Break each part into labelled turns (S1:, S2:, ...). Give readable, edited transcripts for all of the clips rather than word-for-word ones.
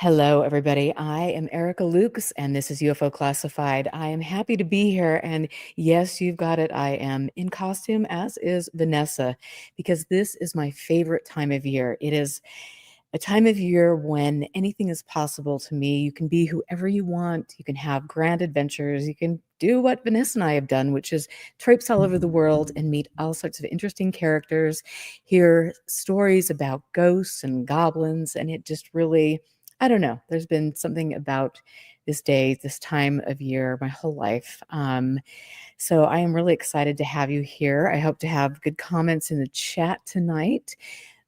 S1: Hello, everybody. I am Erica Lukes, and this is UFO Classified. I am happy to be here. And yes, you've got it. I am in costume, as is Vanessa, because this is my favorite time of year. It is a time of year when anything is possible to me. You can be whoever you want. You can have grand adventures. You can do what Vanessa and I have done, which is traipse all over the world and meet all sorts of interesting characters, hear stories about ghosts and goblins. And it just really, I don't know, there's been something about this day, this time of year, my whole life. So I am really excited to have you here. I hope to have good comments in the chat tonight.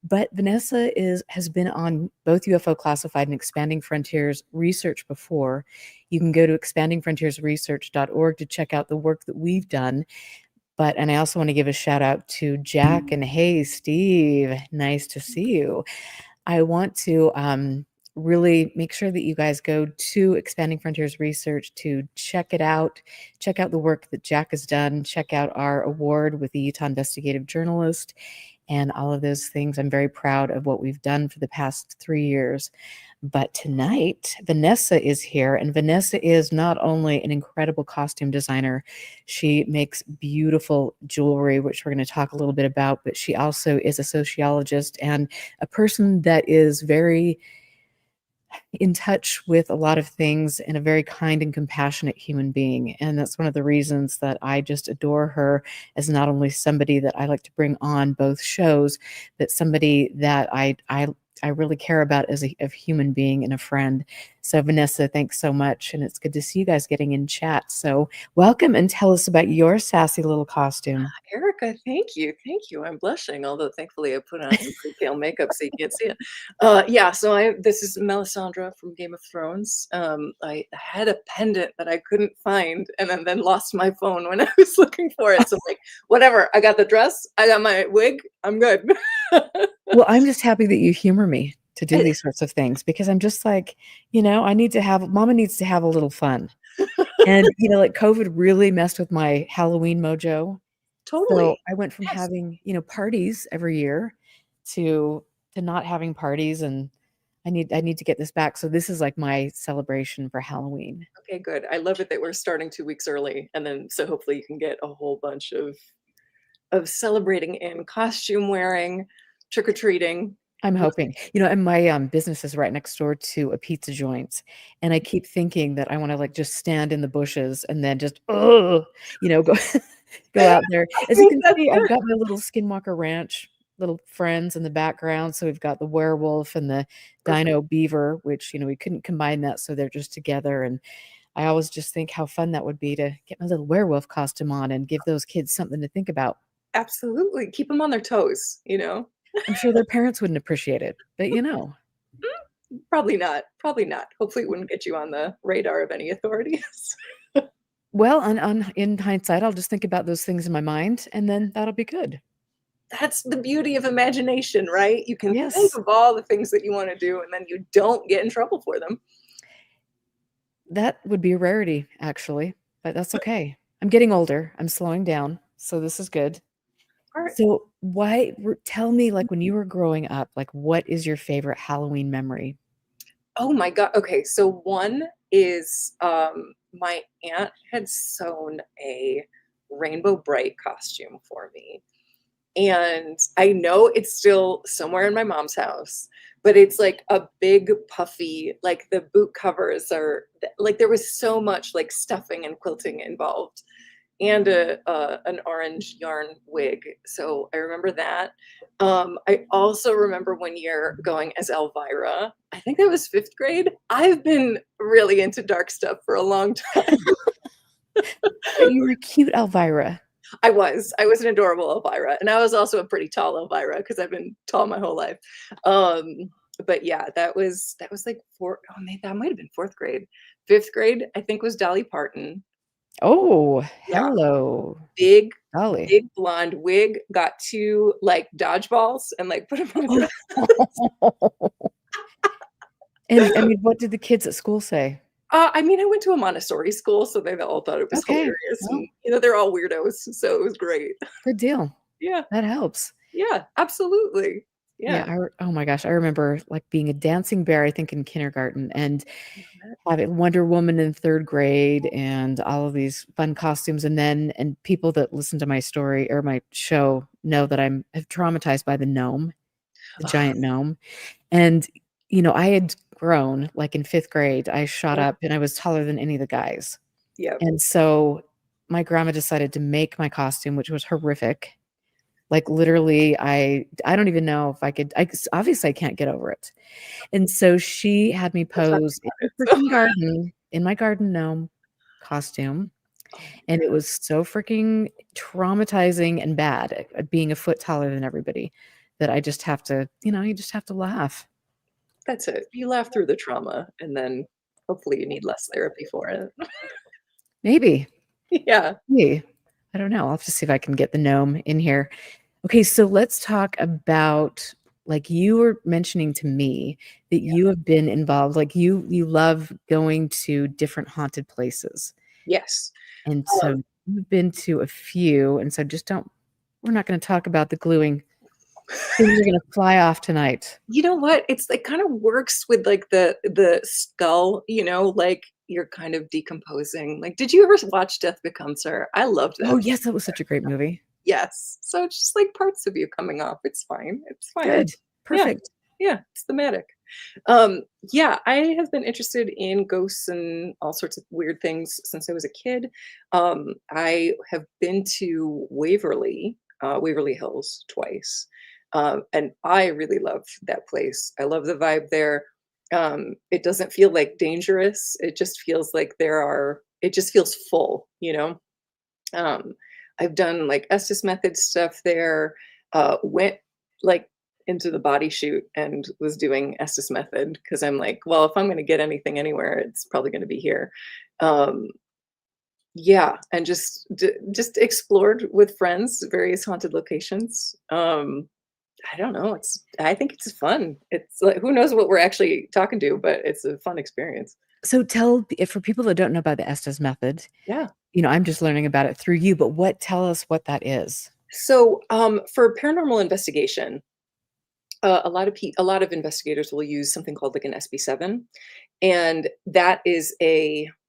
S1: But has been on both UFO Classified and Expanding Frontiers Research before. You can go to expandingfrontiersresearch.org to check out the work that we've done. And I also want to give a shout out to Jack and hey, Steve, nice to see you. I want to really make sure that you guys go to Expanding Frontiers Research to check it out, check out the work that Jack has done, check out our award with the Utah Investigative Journalist, and all of those things. I'm very proud of what we've done for the past 3 years. But tonight, Vanessa is here, and Vanessa is not only an incredible costume designer, she makes beautiful jewelry, which we're going to talk a little bit about, but she also is a sociologist and a person that is very in touch with a lot of things and a very kind and compassionate human being. And that's one of the reasons that I just adore her as not only somebody that I like to bring on both shows, but somebody that I really care about as a human being and a friend. So Vanessa, thanks so much. And it's good to see you guys getting in chat. So welcome and tell us about your sassy little costume.
S2: Erica, thank you. Thank you. I'm blushing, although thankfully I put on some pale makeup so you can't see it. Yeah, so this is Melisandre from Game of Thrones. I had a pendant that I couldn't find and then lost my phone when I was looking for it. So I'm like, whatever, I got the dress, I got my wig, I'm good.
S1: Well, I'm just happy that you humor me to do these sorts of things because I'm just like, Mama needs to have a little fun. And, like COVID really messed with my Halloween mojo. So
S2: Totally.
S1: I went from
S2: Yes.
S1: having, parties every year to not having parties, and I need to get this back. So this is like my celebration for Halloween.
S2: Okay, good. I love it that we're starting 2 weeks early, and then so hopefully you can get a whole bunch of celebrating in costume wearing, trick or treating.
S1: I'm hoping, and my business is right next door to a pizza joint, and I keep thinking that I want to like just stand in the bushes and then just go go out there.
S2: I
S1: As you
S2: think
S1: can
S2: that's
S1: see, I've
S2: good.
S1: got my little Skinwalker Ranch little friends in the background. So we've got the werewolf and the
S2: Perfect.
S1: dino beaver, which we couldn't combine that, so they're just together. And I always just think how fun that would be to get my little werewolf costume on and give those kids something to think about.
S2: Absolutely. Keep them on their toes,
S1: I'm sure their parents wouldn't appreciate it, but
S2: Probably not. Probably not. Hopefully, it wouldn't get you on the radar of any authorities.
S1: well, in hindsight, I'll just think about those things in my mind, and then that'll be good.
S2: That's the beauty of imagination, right? You can think
S1: Yes,
S2: of all the things that you want to do, and then you don't get in trouble for them.
S1: that would be a rarity, actually, but that's okay. I'm getting older. I'm slowing down, so this is good.
S2: All right.
S1: So, tell me, like, when you were growing up, like, what is your favorite Halloween memory?
S2: Oh my God. Okay. So, one is my aunt had sewn a Rainbow Bright costume for me. And I know it's still somewhere in my mom's house, but it's like a big puffy, like the boot covers are like there was so much like stuffing and quilting involved, and an orange yarn wig. So I remember that. I also remember one year going as Elvira. I think that was 5th grade. I've been really into dark stuff for a long time.
S1: But you were cute, Elvira.
S2: I was an adorable Elvira, and I was also a pretty tall Elvira because I've been tall my whole life. But yeah, that was like that might have been 4th grade. 5th grade, I think, was Dolly Parton.
S1: Oh,
S2: Yeah,
S1: hello,
S2: big,
S1: Dolly.
S2: big blonde wig. Got two like dodgeballs and like put them on her.
S1: And I mean, what did the kids at school say?
S2: I mean, I went to a Montessori school, so they all thought it was
S1: Okay,
S2: hilarious,
S1: well,
S2: and they're all weirdos, so it was great.
S1: good deal.
S2: Yeah,
S1: That helps.
S2: yeah, absolutely.
S1: Yeah,
S2: Yeah.
S1: oh my gosh, I remember, like, being a dancing bear, I think, in kindergarten, and having Wonder Woman in 3rd grade and all of these fun costumes, and people that listen to my story or my show know that I'm traumatized by the gnome, the
S2: Oh,
S1: giant gnome, and, I had grown, like, in 5th grade, I shot
S2: oh,
S1: up and I was taller than any of the guys,
S2: yep.
S1: and so my grandma decided to make my costume, which was horrific. Like, literally, I don't even know if I could obviously, I can't get over it. And so she had me
S2: We're talking
S1: pose in
S2: about
S1: the
S2: it, so
S1: freaking garden, in my garden gnome costume,
S2: oh my
S1: and it
S2: god.
S1: was so freaking traumatizing and bad, being a foot taller than everybody, that I just have to you just have to laugh.
S2: That's it. You laugh through the trauma, and then hopefully you need less therapy for it.
S1: Maybe.
S2: Yeah,
S1: Maybe. I don't know, I'll have to see if I can get the gnome in here. Okay, so let's talk about, like, you were mentioning to me that
S2: yeah.
S1: you have been involved, like, you love going to different haunted places,
S2: Yes.
S1: and so you've been to a few, and so just don't we're not gonna talk about the gluing. Things are gonna fly off tonight.
S2: You know what? It's like kind of works with like the skull, like you're kind of decomposing. Like, did you ever watch Death Becomes Her? I loved that.
S1: Oh, yes, that was such a great movie.
S2: Yes. So it's just like parts of you coming off. It's fine. It's fine.
S1: Good.
S2: Yeah.
S1: Perfect.
S2: Yeah. It's thematic. Yeah, I have been interested in ghosts and all sorts of weird things since I was a kid. I have been to Waverly Hills twice. And I really love that place. I love the vibe there. It doesn't feel like dangerous. It just feels like it just feels full. Um, I've done like Estes Method stuff there, went like into the body shoot and was doing Estes Method because I'm like, well, if I'm going to get anything anywhere, it's probably going to be here. Um, yeah, and just explored with friends various haunted locations. I don't know. I think it's fun. It's like who knows what we're actually talking to, but it's a fun experience.
S1: So tell if for people that don't know about the Estes method,
S2: Yeah.
S1: I'm just learning about it through you, but tell us what that is.
S2: So, for paranormal investigation, a lot of investigators will use something called like an SB7, and that is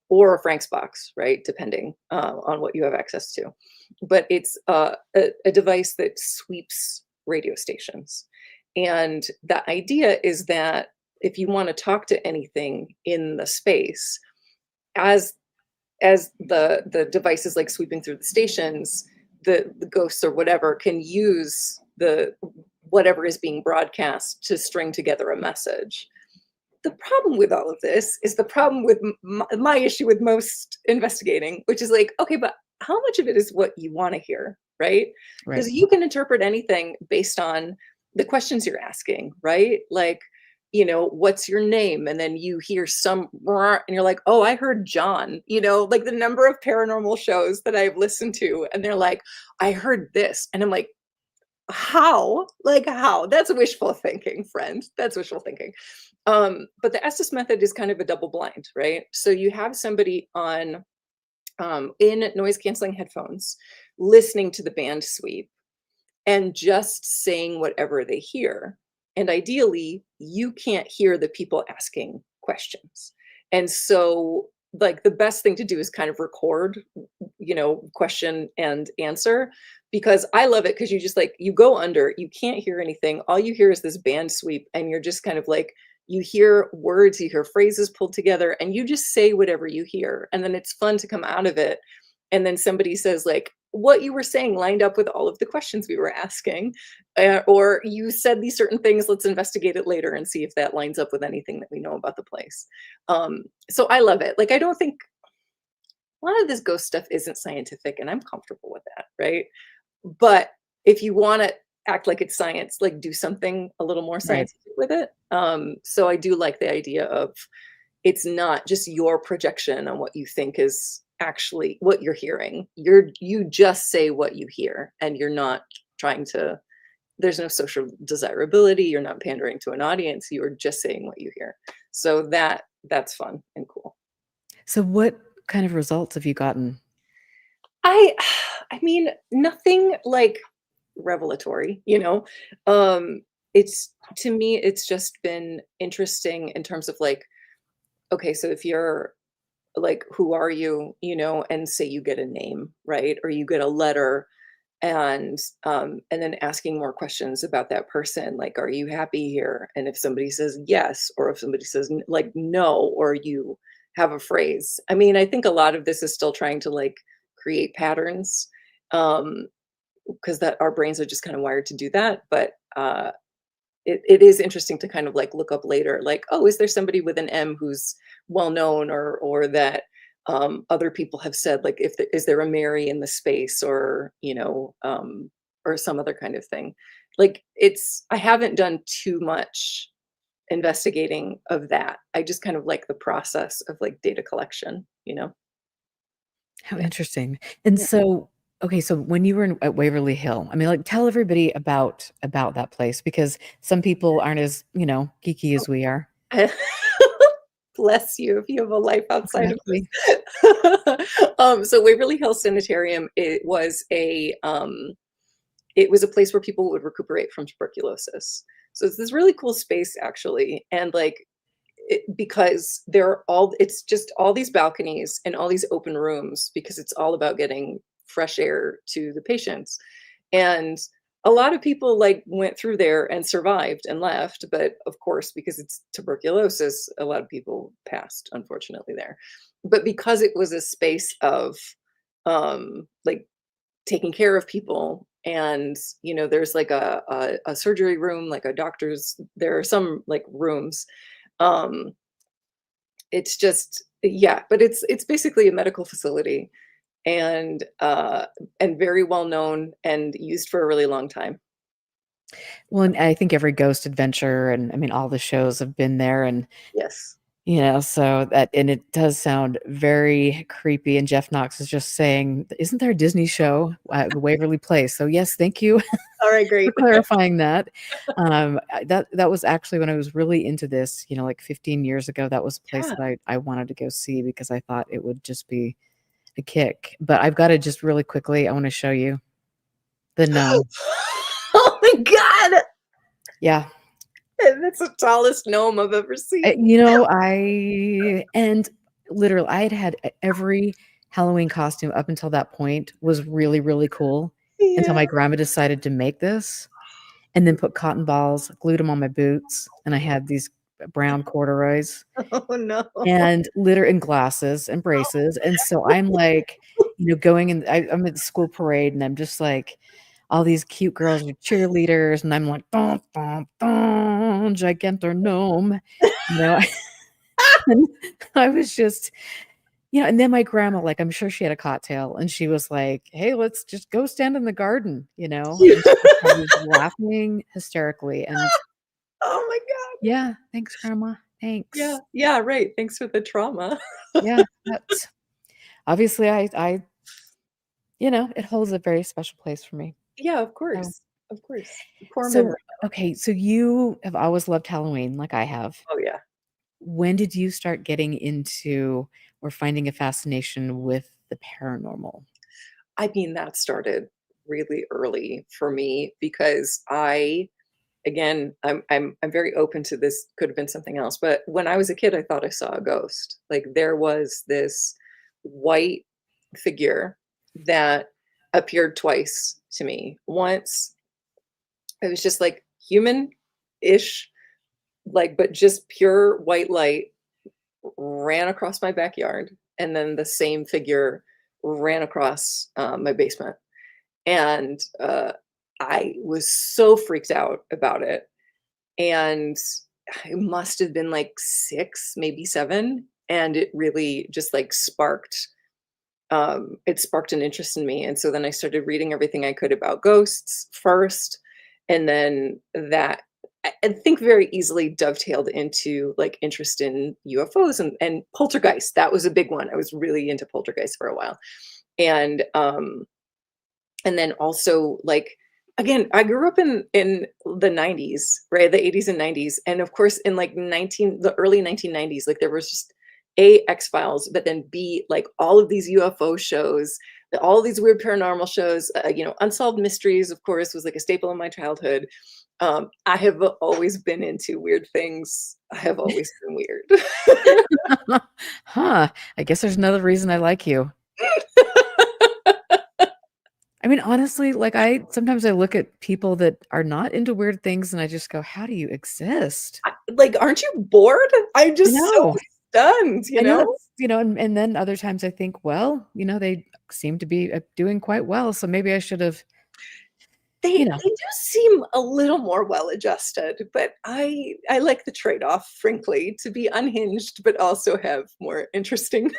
S2: or a Frank's box, right? Depending on what you have access to. But it's a device that sweeps radio stations. And the idea is that if you want to talk to anything in the space, as the device is like sweeping through the stations, the ghosts or whatever can use the whatever is being broadcast to string together a message. The problem with all of this is the problem with my issue with most investigating, which is like, okay, but how much of it is what you want to hear, right?
S1: Right.
S2: Because you can interpret anything based on the questions you're asking, right? Like, what's your name? And then you hear some, and you're like, oh, I heard John, like the number of paranormal shows that I've listened to, and they're like, I heard this. And I'm like, how? Like, how? That's wishful thinking, friend. That's wishful thinking. But the Estes method is kind of a double blind, right? So you have somebody on in noise canceling headphones listening to the band sweep and just saying whatever they hear. And ideally, you can't hear the people asking questions. And so, like, the best thing to do is kind of record, question and answer, because I love it because you just like, you go under, you can't hear anything. All you hear is this band sweep, and you're just kind of like, you hear words, you hear phrases pulled together, and you just say whatever you hear. And then it's fun to come out of it. And then somebody says, like, what you were saying lined up with all of the questions we were asking, or you said these certain things, let's investigate it later and see if that lines up with anything that we know about the place. So I love it. Like, I don't think a lot of this ghost stuff isn't scientific, and I'm comfortable with that, right? But if you want to act like it's science, like do something a little more
S1: Right.
S2: scientific with it. So I do like the idea of it's not just your projection on what you think is actually what you're hearing. You just say what you hear, and you're not trying to, there's no social desirability, you're not pandering to an audience, you are just saying what you hear. So that's fun and cool.
S1: So what kind of results have you gotten?
S2: I I mean, nothing like revelatory. Um it's to me, it's just been interesting in terms of like, okay, so if you're like, who are you, you know, and say you get a name, right? Or you get a letter and then asking more questions about that person, like, are you happy here? And if somebody says yes, or if somebody says like no, or you have a phrase. I mean, I think a lot of this is still trying to like create patterns. Because that our brains are just kind of wired to do that. But it is interesting to kind of like look up later, like, oh, is there somebody with an M who's well known, or that other people have said, like, if is there a Mary in the space, or or some other kind of thing. Like, I haven't done too much investigating of that. I just kind of like the process of like data collection, you know?
S1: How
S2: Yeah.
S1: interesting. And
S2: Yeah.
S1: so, okay, so when you were at Waverly Hill, I mean, like, tell everybody about that place because some people aren't as, geeky as we are.
S2: Bless you if you have a life outside of
S1: Exactly.
S2: this. So Waverly Hill Sanitarium, it was a place where people would recuperate from tuberculosis. So it's this really cool space actually, and like because it's just all these balconies and all these open rooms because it's all about getting fresh air to the patients. And a lot of people like went through there and survived and left, but of course, because it's tuberculosis, a lot of people passed, unfortunately, there. But because it was a space of like taking care of people, and there's like a surgery room, like a doctor's, there are some like rooms. um it's just, yeah, but it's basically a medical facility, and very well known and used for a really long time.
S1: Well, and I think every ghost adventure and I mean, all the shows have been there and,
S2: Yes.
S1: so that and it does sound very creepy. And Jeff Knox is just saying, "Isn't there a Disney show at Waverly Place?" So yes, thank you
S2: All right,
S1: for
S2: great.
S1: clarifying that. That was actually when I was really into this, like 15 years ago. That was a place
S2: Yeah.
S1: that I wanted to go see because I thought it would just be a kick. But I've got to just really quickly, I want to show you the gnome.
S2: Oh my god,
S1: Yeah.
S2: that's the tallest gnome I've ever seen.
S1: And literally, I had every Halloween costume up until that point was really, really cool until
S2: Yeah.
S1: my grandma decided to make this and then put cotton balls, glued them on my boots, and I had these brown corduroys
S2: Oh no.
S1: and glasses and braces, and so I'm like, going in I'm at the school parade, and I'm just like, all these cute girls are cheerleaders, and I'm like, "Dun, dun, dun, gigantor gnome," you know? And I was just and then my grandma, like, I'm sure she had a cocktail, and she was like, "Hey, let's just go stand in the garden," and she just started laughing hysterically, and
S2: Oh my god.
S1: yeah, "Thanks, grandma,
S2: Yeah,
S1: thanks."
S2: yeah, right, thanks for the trauma.
S1: Yeah, that's obviously, it holds a very special place for me.
S2: Yeah,
S1: So
S2: of course, core
S1: so,
S2: memory.
S1: okay, so you have always loved Halloween like I have.
S2: Oh yeah.
S1: When did you start getting into or finding a fascination with the paranormal?
S2: I mean, that started really early for me because again, I'm very open to this, could have been something else, but when I was a kid, I thought I saw a ghost. Like, there was this white figure that appeared twice to me. Once, it was just like human-ish, like, but just pure white light ran across my backyard, and then the same figure ran across, my basement. And, I was so freaked out about it, and I must have been, like, 6, maybe 7, and it really just, like, it sparked an interest in me, and so then I started reading everything I could about ghosts first, and then that I think very easily dovetailed into, like, interest in UFOs and poltergeist. That was a big one. I was really into poltergeist for a while. And, and then also, like, again, I grew up in the 90s, right? The 80s and 90s. And of course, in like the early 1990s, like there was just A, X-Files, but then B, like all of these UFO shows, all these weird paranormal shows, Unsolved Mysteries, of course, was like a staple in my childhood. I have always been into weird things. I have always been weird.
S1: Huh. I guess there's another reason I like you. I mean, honestly, like sometimes I look at people that are not into weird things and I just go, how do you exist?
S2: Like, aren't you bored? I'm
S1: I
S2: just so
S1: know.
S2: stunned,
S1: I
S2: you
S1: know
S2: know?
S1: that's, and then other times I think, well, they seem to be doing quite well. So maybe I should have, you know,
S2: They do seem a little more well-adjusted, but I like the trade-off, frankly, to be unhinged, but also have more interesting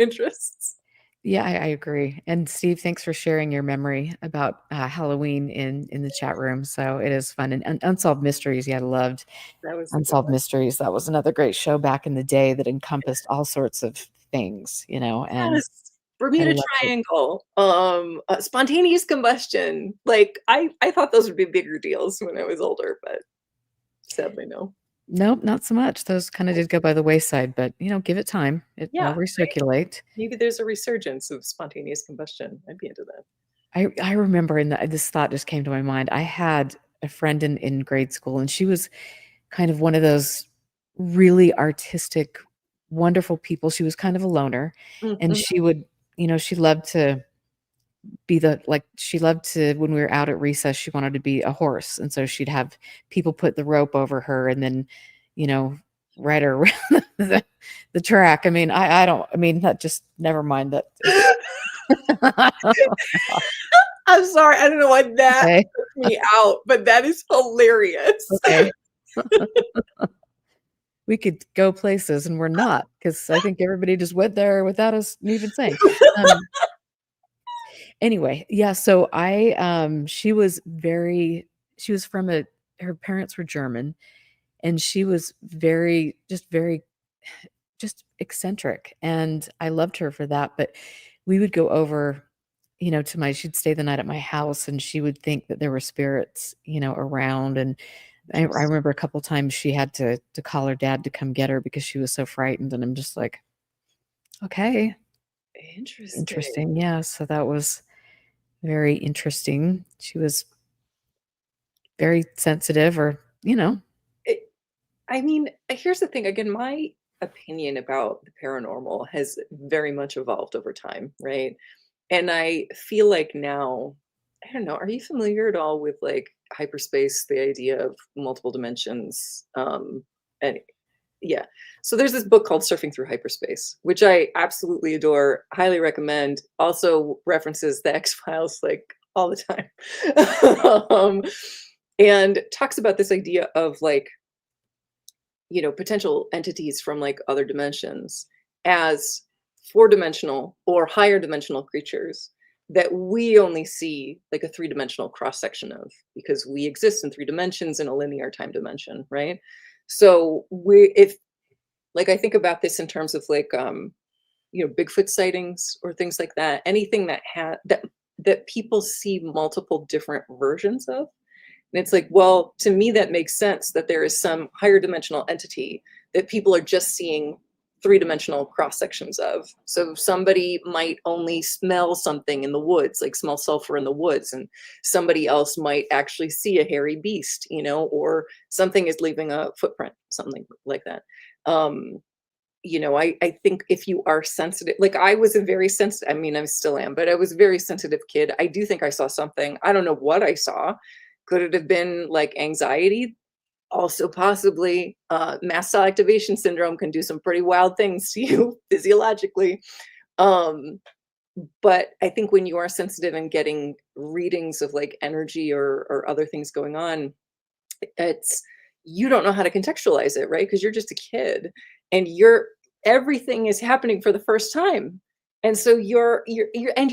S2: interests.
S1: yeah, I agree. And Steve, thanks for sharing your memory about Halloween in the chat room. So it is fun and Unsolved Mysteries. Yeah, I loved
S2: That was a good
S1: Unsolved
S2: one.
S1: Mysteries. That was another great show back in the day that encompassed all sorts of things, and
S2: Yes.
S1: I
S2: Bermuda
S1: loved it.
S2: Triangle, spontaneous combustion. Like, I thought those would be bigger deals when I was older, but sadly, no.
S1: Nope, not so much. Those kind of did go by the wayside, but give it time.
S2: Yeah,
S1: They'll
S2: right?
S1: recirculate.
S2: Maybe there's a resurgence of spontaneous combustion. I'd be into that.
S1: I remember, and this thought just came to my mind. I had a friend in grade school, and she was kind of one of those really artistic, wonderful people. She was kind of a loner, and
S2: Mhm.
S1: she would, she loved to she loved to, when we were out at recess, she wanted to be a horse, and so she'd have people put the rope over her and then, you know, ride her around the track. I mean, I don't, I mean, that just, never mind that.
S2: I'm sorry, I don't know why that
S1: Okay.
S2: took me out, but that is hilarious.
S1: Okay. We could go places and we're not, because I think everybody just went there without us even saying. Um, anyway, yeah, so she was from her parents were German, and she was very just eccentric, and I loved her for that. But we would go over, she'd stay the night at my house, and she would think that there were spirits, around. And I
S2: Interest
S1: remember a couple times she had to call her dad to come get her because she was so frightened, and I'm just like, okay,
S2: interesting.
S1: interesting. Yeah, so that was very interesting. She was very sensitive, or
S2: It I mean, here's the thing, again, my opinion about the paranormal has very much evolved over time, right? And I feel like now, I don't know, are you familiar at all with like hyperspace, the idea of multiple dimensions? And yeah. So there's this book called Surfing Through Hyperspace, which I absolutely adore, highly recommend. Also references the X-Files like all the time. And talks about this idea of like, potential entities from like other dimensions as four-dimensional or higher dimensional creatures that we only see like a three-dimensional cross section of because we exist in three dimensions in a linear time dimension, right? So we if like I think about this in terms of like Bigfoot sightings or things like that, anything that people see multiple different versions of, and it's like, well, to me, that makes sense that there is some higher dimensional entity that people are just seeing three-dimensional cross sections of. So somebody might only smell something in the woods, like smell sulfur in the woods, and somebody else might actually see a hairy beast, or something is leaving a footprint, something like that. Um, I think if you are sensitive, like I was a very sensitive, I mean, I still am, but I was a very sensitive kid. I do think I saw something. I don't know what I saw. Could it have been like anxiety? Also, possibly. Mast cell activation syndrome can do some pretty wild things to you physiologically. Um, but I think when you are sensitive and getting readings of like energy or other things going on, it's you don't know how to contextualize it, right? Because you're just a kid and everything is happening for the first time. And so you're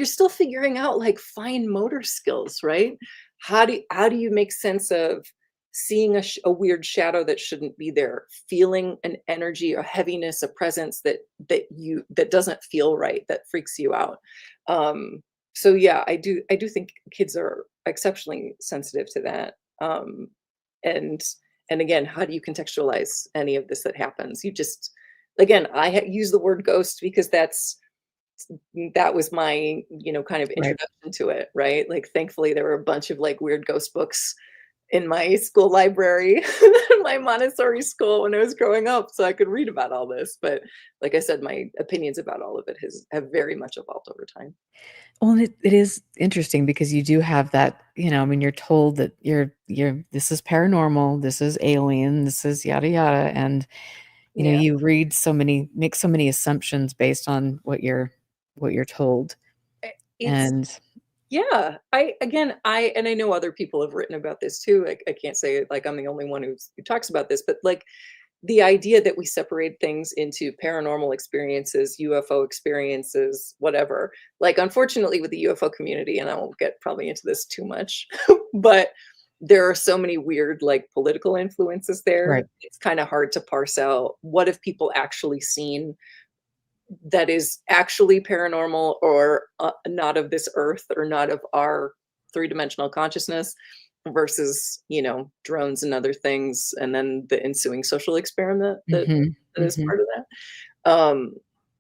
S2: still figuring out like fine motor skills, right? How do you make sense of seeing a weird shadow that shouldn't be there, feeling an energy, a heaviness, a presence that doesn't feel right, that freaks you out. So yeah, I do think kids are exceptionally sensitive to that. And and again, how do you contextualize any of this that happens? You just again, use the word ghost because that was my kind of
S1: right.
S2: introduction to it, right? Like thankfully there were a bunch of like weird ghost books in my school library, my Montessori school when I was growing up, so I could read about all this. But like I said, my opinions about all of it have very much evolved over time.
S1: Well, it is interesting because you do have that, I mean, you're told that you're this is paranormal, this is alien, this is yada yada, and
S2: Yeah.
S1: you read make so many assumptions based on what you're told.
S2: It's
S1: And
S2: yeah. I know other people have written about this too. I can't say like I'm the only one who talks about this, but like the idea that we separate things into paranormal experiences, UFO experiences, whatever. Like, unfortunately, with the UFO community, and I won't get probably into this too much, but there are so many weird, like, political influences there.
S1: right.
S2: It's kind of hard to parse out what have people actually seen that is actually paranormal or not of this earth or not of our three-dimensional consciousness versus drones and other things, and then the ensuing social experiment
S1: Mhm,
S2: that is
S1: mhm.
S2: part of that.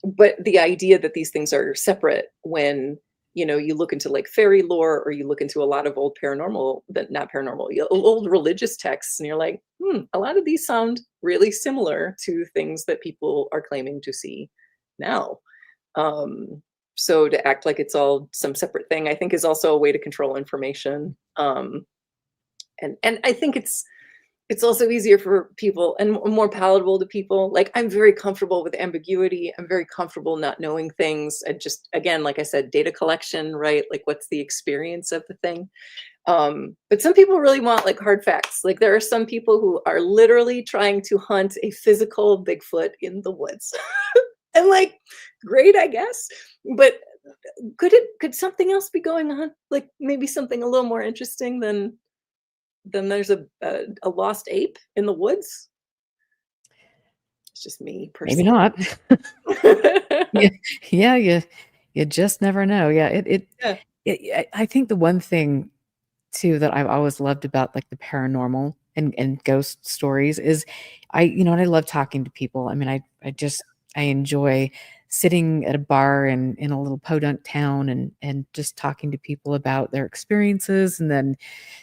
S2: But the idea that these things are separate when you look into like fairy lore or you look into a lot of old paranormal, that not paranormal, old religious texts, and you're like, a lot of these sound really similar to things that people are claiming to see now. Um, so to act like it's all some separate thing, I think is also a way to control information. And I think it's also easier for people and more palatable to people. Like I'm very comfortable with ambiguity. I'm very comfortable not knowing things. And just again, like I said, data collection, right? Like what's the experience of the thing? But some people really want like hard facts. Like there are some people who are literally trying to hunt a physical Bigfoot in the woods. And like, great, I guess. But could something else be going on? Like maybe something a little more interesting than there's a lost ape in the woods? It's just me
S1: Maybe
S2: personally.
S1: not. Yeah, yeah, you just never know. Yeah,
S2: Yeah.
S1: I think the one thing too that I've always loved about, like, the paranormal and ghost stories is and I love talking to people. I mean, I enjoy sitting at a bar in a little podunk town and just talking to people about their experiences and then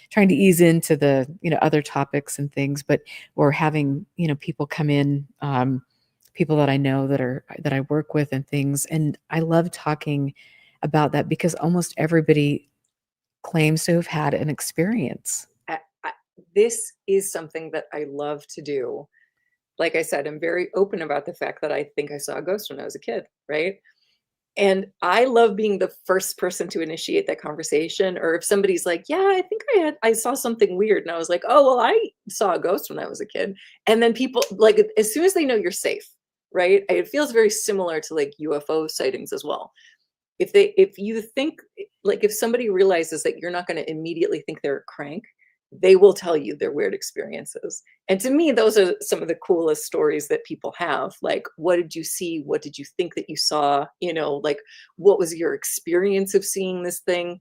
S1: trying to ease into the, other topics and things, but or having, people come in, people that I know that I work with and things, and I love talking about that because almost everybody claims to have had an experience.
S2: I this is something that I love to do. Like I said, I'm very open about the fact that I think I saw a ghost when I was a kid, right? And I love being the first person to initiate that conversation, or if somebody's like, "Yeah, I think I saw something weird," and I was like, "Oh, well, I saw a ghost when I was a kid." And then people like, as soon as they know you're safe, right? It feels very similar to, like, UFO sightings as well. If you think like, if somebody realizes that you're not gonna immediately think they're a crank, they will tell you their weird experiences. And to me, those are some of the coolest stories that people have. Like, what did you see? What did you think that you saw? Like, what was your experience of seeing this thing?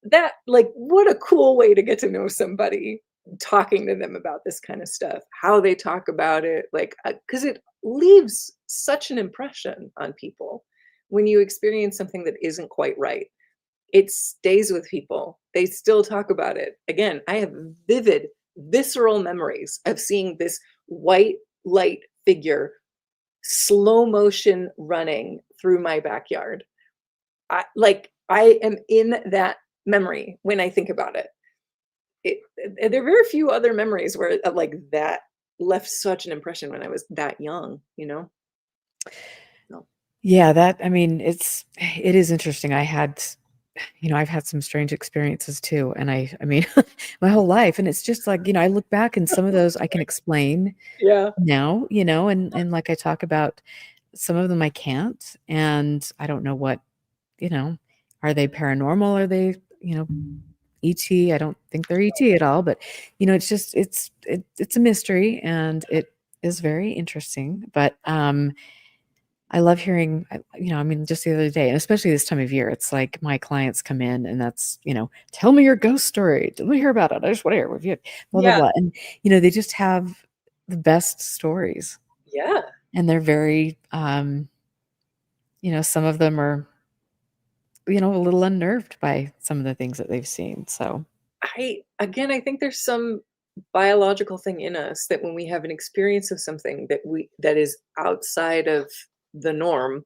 S2: That like, what a cool way to get to know somebody, talking to them about this kind of stuff, how they talk about it, like, because it leaves such an impression on people when you experience something that isn't quite right. It stays with people. They still talk about it. Again, I have vivid, visceral memories of seeing this white light figure slow motion running through my backyard. I am in that memory when I think about it. There are very few other memories where like that left such an impression when I was that young. So,
S1: Yeah, that I mean, it is interesting. I've had some strange experiences too, and I mean, my whole life, and it's just like, I look back and some of those I can explain
S2: yeah,
S1: now, and like I talk about some of them I can't, and I don't know you know, are they paranormal? Are they, ET? I don't think they're ET at all, but it's just it's a mystery and it is very interesting. But I love hearing, I mean, just the other day, and especially this time of year, it's like my clients come in and that's, tell me your ghost story. Let me hear about it. I just want to hear a review, blah, blah,
S2: yeah,
S1: blah. And, they just have the best stories
S2: yeah.
S1: and they're very, some of them are, a little unnerved by some of the things that they've seen. So,
S2: I think there's some biological thing in us that when we have an experience of something that is outside of the norm,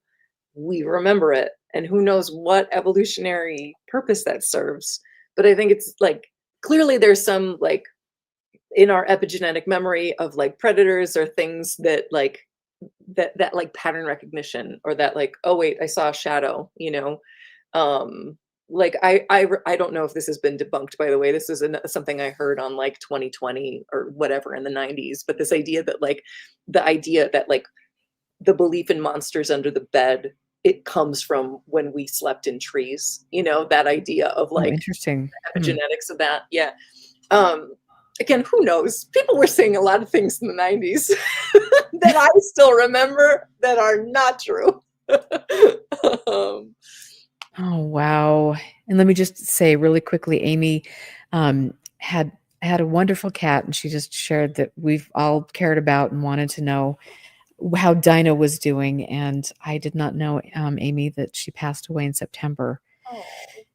S2: we remember it, and who knows what evolutionary purpose that serves. But I think it's like clearly there's some like in our epigenetic memory of like predators or things that like that like pattern recognition or that like, oh wait, I saw a shadow, you know. Um like I don't know if this has been debunked, by the way. This is something I heard on like 2020 or whatever in the 90s, but this idea that like the idea that like the belief in monsters under the bed, it comes from when we slept in trees, you know, that idea of
S1: Oh,
S2: like
S1: interesting. Hmm.
S2: epigenetics of that. Yeah. Um, Again, who knows? People were saying a lot of things in the 90s that I still remember that are not true. um,
S1: Oh, wow. And let me just say really quickly, Amy um, had a wonderful cat, and she just shared that we've all cared about and wanted to know how Dinah was doing. And I did not know, Amy, that she passed away in September.
S2: oh,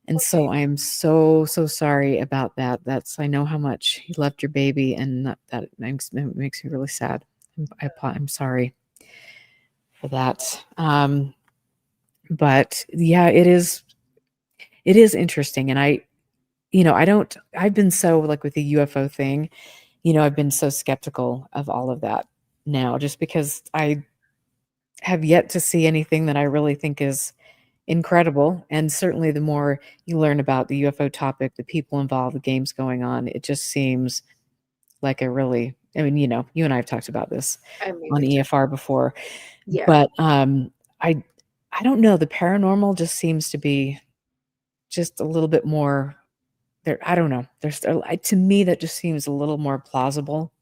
S1: And
S2: okay.
S1: so I'm so, so sorry about that. I know how much you loved your baby, and that makes me really sad. I'm sorry for that. But yeah, it is interesting. And I've been so like with the UFO thing, I've been so skeptical of all of that now, just because I have yet to see anything that I really think is incredible. And certainly the more you learn about the UFO topic, the people involved, the games going on, it just seems like a really, I mean, you and I have talked about this
S2: I mean,
S1: on
S2: we did.
S1: EFR before,
S2: Yeah.
S1: but I I don't know, the paranormal just seems to be just a little bit more there. I don't know. To me that just seems a little more plausible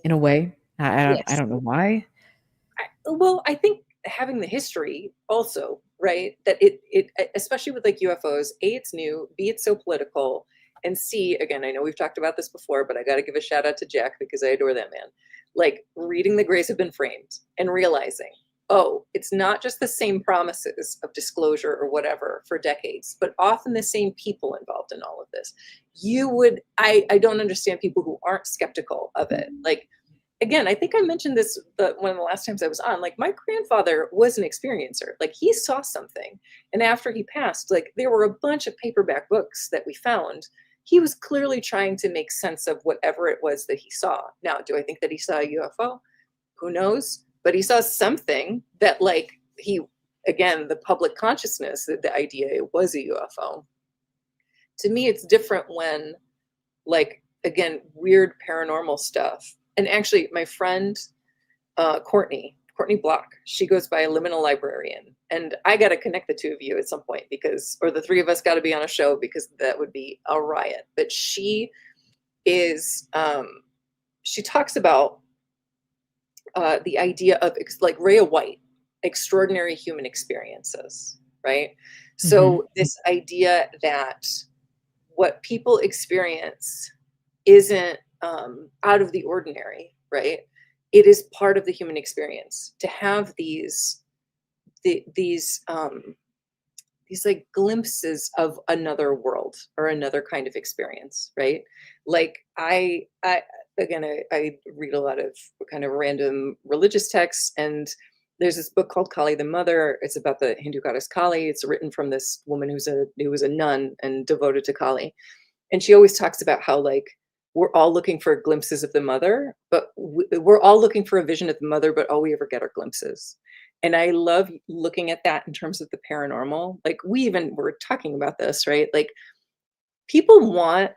S1: in a way. I
S2: Yes.
S1: don't know why.
S2: Well, I think having the history also, right? That it especially with like UFOs, A, it's new, B, it's so political, and C, again, I know we've talked about this before, but I got to give a shout out to Jack because I adore that man. Like reading The Grays Have Been Framed and realizing, oh, it's not just the same promises of disclosure or whatever for decades, but often the same people involved in all of this. I don't understand people who aren't skeptical of it. Like again, I think I mentioned this one of the last times I was on. Like my grandfather was an experiencer. Like he saw something, and after he passed, like there were a bunch of paperback books that we found. He was clearly trying to make sense of whatever it was that he saw. Now, do I think that he saw a UFO? Who knows? But he saw something that, like, again, the public consciousness, the idea it was a UFO. To me, it's different when like again weird paranormal stuff. And actually my friend Courtney Block, she goes by Liminal Librarian, and I got to connect the two of you at some point, because or the three of us got to be on a show, because that would be a riot. But is she talks about the idea of like Rhea White, extraordinary human experiences, right?
S1: Mhm.
S2: So this idea that what people experience isn't out of the ordinary, right? It is part of the human experience to have the, these like glimpses of another world or another kind of experience, right? Like I again, I read a lot of kind of random religious texts, and there's this book called Kali the Mother. It's about the Hindu goddess Kali. It's written from this woman who was a nun and devoted to Kali, and she always talks about how like we're all looking for glimpses of the mother, but we're all looking for a vision of the mother, but all we ever get are glimpses. And I love looking at that in terms of the paranormal. Like we even were talking about this, right? Like people want,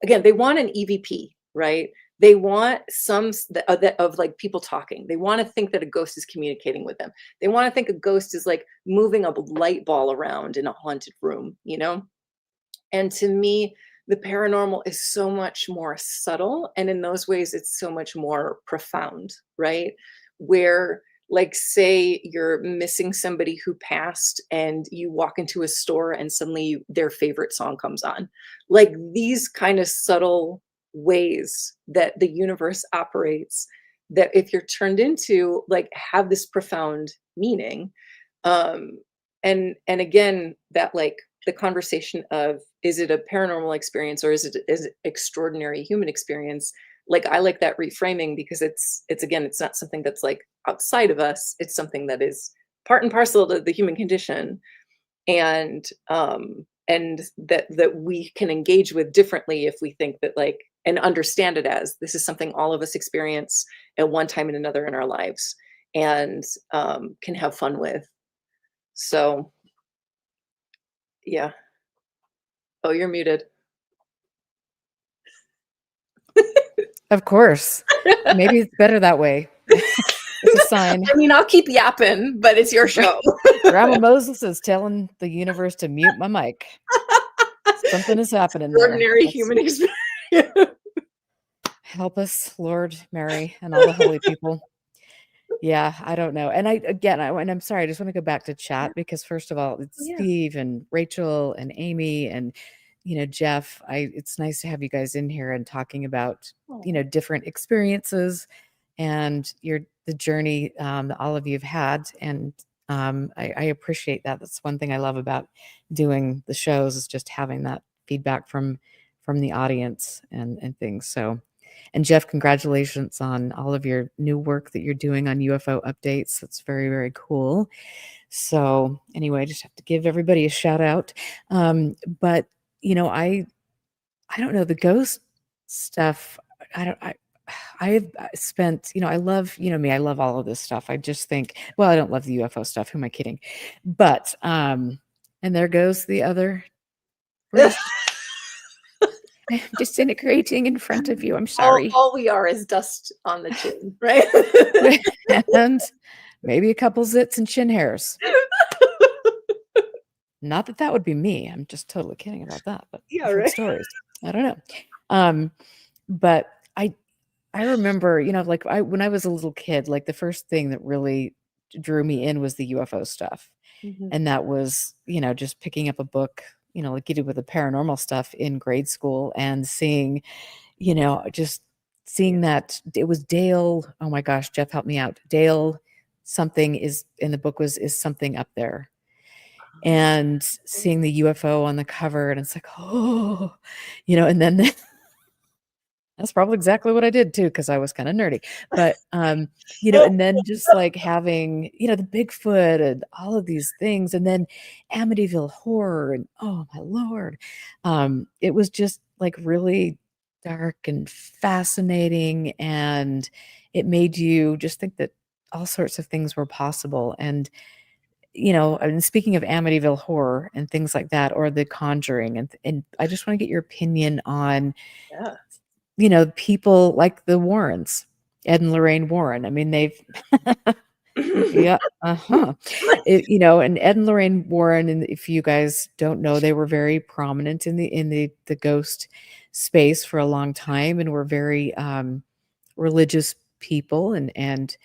S2: again, they want an EVP, right? They want of like people talking. They want to think that a ghost is communicating with them. They want to think a ghost is like moving a light ball around in a haunted room, you know? And to me, the paranormal is so much more subtle. And in those ways, it's so much more profound, right? Where, like, say you're missing somebody who passed and you walk into a store and suddenly their favorite song comes on. Like these kind of subtle ways that the universe operates, that if you're turned into, like, have this profound meaning. Um, and again, that like the conversation of, is it a paranormal experience or is it extraordinary human experience? Like, I like that reframing because it's again, it's not something that's like outside of us. It's something that is part and parcel to the human condition, and that we can engage with differently if we think that, like, and understand it as this is something all of us experience at one time and another in our lives, and can have fun with. So yeah. Oh, you're muted.
S1: Of course. Maybe it's better that way. It's a sign.
S2: I mean, I'll keep yapping, but it's your show.
S1: Grandma Moses is telling the universe to mute my mic. Something is happening there.
S2: Ordinary human experience.
S1: Help us, Lord, Mary, and all the holy people. Yeah, I don't know. And I'm sorry, I just want to go back to chat because first of all, it's
S2: Yeah.
S1: Steve and Rachel and Amy and Jeff. It's nice to have you guys in here and talking about, different experiences and the journey that all of you have had. And I appreciate that. That's one thing I love about doing the shows is just having that feedback from the audience and things. So, and Jeff, congratulations on all of your new work that you're doing on UFO updates. That's very, very cool. So anyway, I just have to give everybody a shout out. But I don't know, the ghost stuff. I've spent, I love, me, I love all of this stuff. I just think, well, I don't love the UFO stuff. Who am I kidding? But, and there goes the other Bruce. I'm disintegrating in front of you. I'm sorry.
S2: All we are is dust on the chin, right?
S1: And maybe a couple zits and chin hairs. Not that that would be me. I'm just totally kidding about that. But
S2: Yeah, right.
S1: Stories. I don't know. But I remember, like when I was a little kid, like the first thing that really drew me in was the UFO stuff.
S2: Mhm.
S1: And that was, just picking up a book, like you did with the paranormal stuff in grade school and seeing, just seeing that it was Dale. Oh my gosh, Jeff, help me out. Dale, something is in the book is something up there. And seeing the UFO on the cover, and it's like, oh, and then that's probably exactly what I did too, because I was kind of nerdy. But and then just like having, the Bigfoot and all of these things, and then Amityville Horror, and oh my Lord. It was just like really dark and fascinating, and it made you just think that all sorts of things were possible. And and speaking of Amityville Horror and things like that, or The Conjuring, and I just want to get your opinion on, people like the Warrens, Ed and Lorraine Warren. I mean, they've, yeah, and Ed and Lorraine Warren, and if you guys don't know, they were very prominent in the ghost space for a long time, and were very religious people, and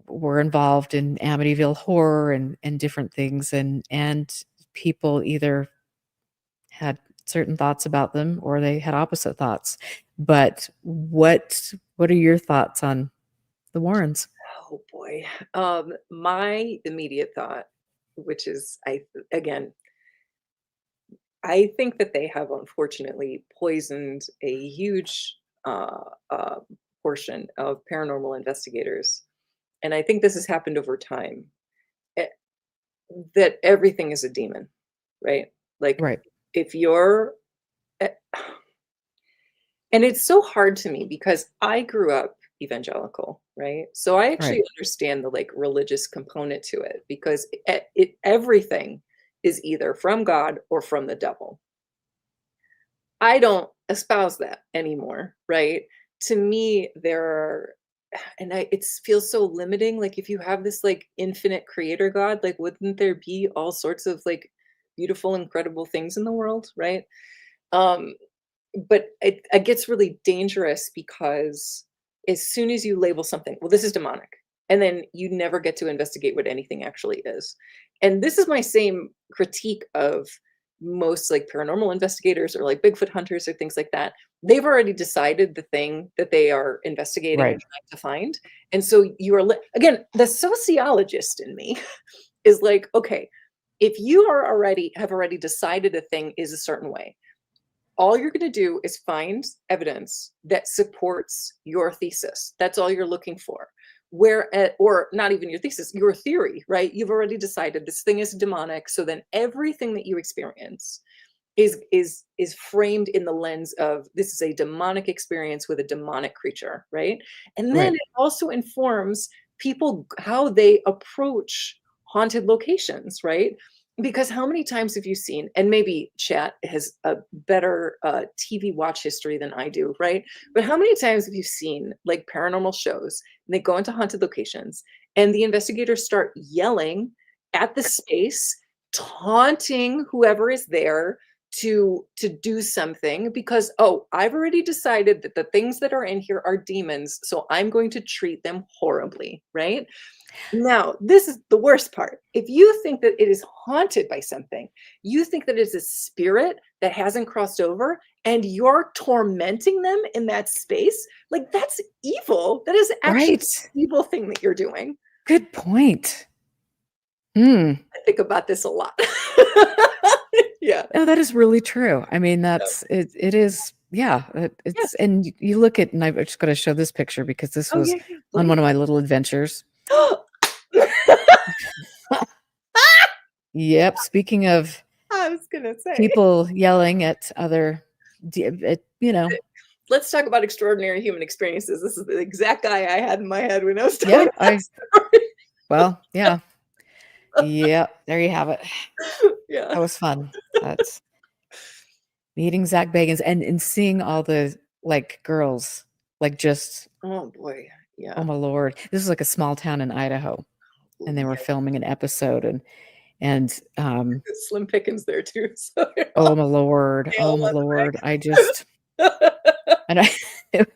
S1: were involved in Amityville Horror and different things, and people either had certain thoughts about them or they had opposite thoughts. But what are your thoughts on the Warrens?
S2: Oh boy. My immediate thought, which is again, I think that they have unfortunately poisoned a huge uh, uh, portion of paranormal investigators, and I think this has happened over time. eh, That everything is a demon, right? Like,
S1: Right.
S2: if you're, eh, and it's so hard to me because I grew up evangelical, right? So I actually
S1: Right.
S2: understand the like religious component to it because everything is either from God or from the devil. I don't espouse that anymore, right? To me, there are, and it feels so limiting. Like, if you have this like infinite creator God, like, wouldn't there be all sorts of like beautiful, incredible things in the world, right? Um, but it gets really dangerous because as soon as you label something, well, this is demonic, and then you never get to investigate what anything actually is. And this is my same critique of most like paranormal investigators or like Bigfoot hunters or things like that. They've already decided the thing that they are investigating and
S1: Right.
S2: trying to find. And so you are, again, the sociologist in me is like, okay, if you have already decided a thing is a certain way, all you're going to do is find evidence that supports your thesis. That's all you're looking for. Or not even your thesis, your theory, right? You've already decided this thing is demonic. So then everything that you experience is framed in the lens of this is a demonic experience with a demonic creature, right? And then
S1: Right.
S2: it also informs people how they approach haunted locations, right? Because how many times have you seen, and maybe chat has a better TV watch history than I do, right? But how many times have you seen like paranormal shows and they go into haunted locations and the investigators start yelling at the space, taunting whoever is there to do something because, oh, I've already decided that the things that are in here are demons, so I'm going to treat them horribly, right? Now, this is the worst part. If you think that it is haunted by something, you think that it's a spirit that hasn't crossed over and you're tormenting them in that space, like that's evil. That is actually
S1: Right.
S2: an evil thing that you're doing.
S1: Good point. Hmm.
S2: I think about this a lot. Yeah.
S1: Oh, that is really true. I mean,
S2: Yeah.
S1: that's it. It is. Yeah. It's
S2: Yes.
S1: and you look at, and I've just got to show this picture because this
S2: Oh,
S1: was
S2: yeah, yeah.
S1: on
S2: Please.
S1: one of my little adventures. Yep. Speaking of
S2: I was gonna say.
S1: people yelling at other, you know.
S2: Let's talk about extraordinary human experiences. This is the exact guy I had in my head when I was
S1: Yeah.
S2: telling that story.
S1: Well, yeah. Yeah. There you have it.
S2: Yeah.
S1: That was fun. That's meeting Zach Bagans and seeing all the like girls, like just,
S2: Oh boy.
S1: oh
S2: Yeah.
S1: my Lord. This is like a small town in Idaho, and they were
S2: Yeah.
S1: filming an episode and
S2: Slim Pickens there too. So they're
S1: oh
S2: all
S1: my Lord. Oh
S2: pale
S1: my
S2: on
S1: Lord. I
S2: the
S1: just
S2: back.
S1: and I it,